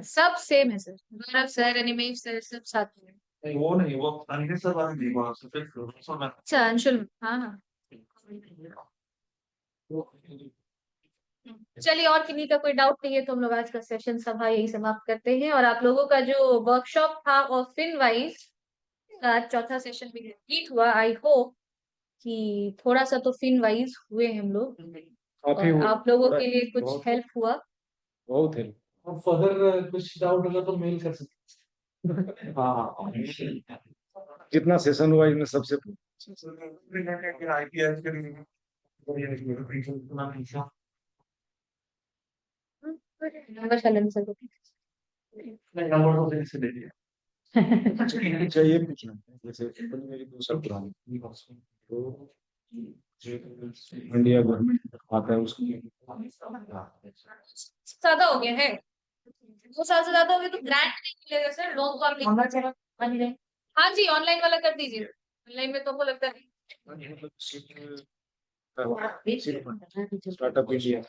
सब सेम है सर, गौरव सर, अनिमेश सर, सब साथ में। वो नहीं, वो अनिकेत सर वाले नहीं, वहाँ से फिर सुनना। अच्छा अंशुल, हाँ हाँ। चलिए, और किन्हीं का कोई डाउट नहीं है तो हम लोग आज का सेशन सभा यही समाप्त करते हैं। और आप लोगों का जो वर्कशॉप था और फिन वाइज, आज चौथा सेशन भी कंप्लीट हुआ। आई होप कि थोड़ा सा तो फिन वाइज हुए हम लोग, काफी और आप लोगों थोड़ा- के लिए कुछ बहुत हेल्प हुआ। बहुत है। फर्दर कुछ डाउट होगा तो मेल कर सकते। हाँ, जितना सेशन हुआ इनमें सबसे आईपीएस के लिए नंबर शैलेंद्र सर को। नंबर तो फिर से दे दिया। अच्छा ये पूछना है, जैसे कंपनी मेरी 2 साल पुरानी, तो इंडिया गवर्नमेंट आता है उसकी ज्यादा हो गया है, 2 साल से ज्यादा हो गया तो ग्रांट नहीं मिलेगा सर, लोन तो आप नहीं। हाँ जी, ऑनलाइन वाला कर दीजिए। ऑनलाइन में तो हमको लगता है स्टार्टअप इंडिया